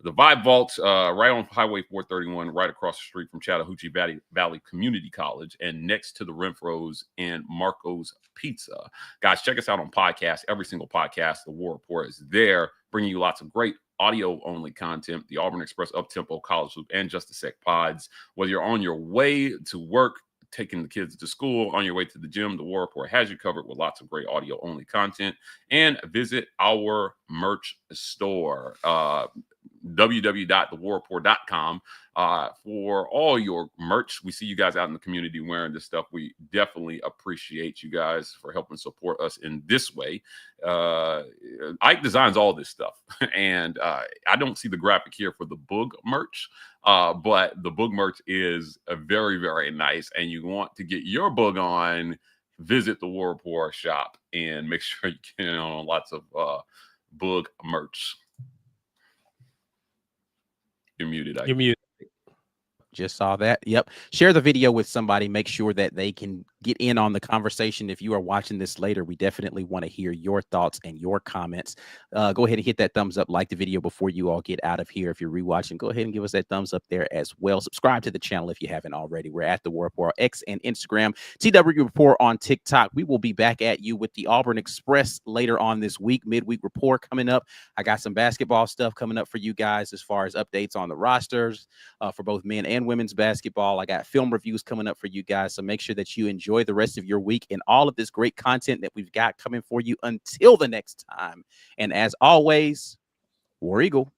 Speaker 3: The Vibe Vault, right on Highway 431, right across the street from Chattahoochee Valley Community College and next to the Renfro's and Marco's Pizza. Guys, check us out on podcasts. Every single podcast, The War Report is there, bringing you lots of great audio-only content, the Auburn Express Up-Tempo College Loop, and Just a Sec pods. Whether you're on your way to work, taking the kids to school, on your way to the gym, the War Report has you covered with lots of great audio-only content. And visit our merch store, www.thewarreport.com for all your merch. We see you guys out in the community wearing this stuff. We definitely appreciate you guys for helping support us in this way. Ike designs all this stuff, and I don't see the graphic here for the Boog merch, but the Boog merch is very, very nice, and you want to get your Boog on, visit the War Report shop and make sure you get on lots of Boog merch. You're muted.
Speaker 4: You're muted.
Speaker 1: Just saw that. Yep. Share the video with somebody. Make sure that they can get in on the conversation. If you are watching this later, we definitely want to hear your thoughts and your comments. Go ahead and hit that thumbs up, like the video before you all get out of here. If you're rewatching, go ahead and give us that thumbs up there as well. Subscribe to the channel if you haven't already. We're at the War Report X and Instagram, TW Report on TikTok. We will be back at you with the Auburn Express later on this week. Midweek report coming up. I got some basketball stuff coming up for you guys as far as updates on the rosters for both men and women's basketball. I got film reviews coming up for you guys. So make sure that you enjoy the rest of your week and all of this great content that we've got coming for you until the next time. And as always, War Eagle.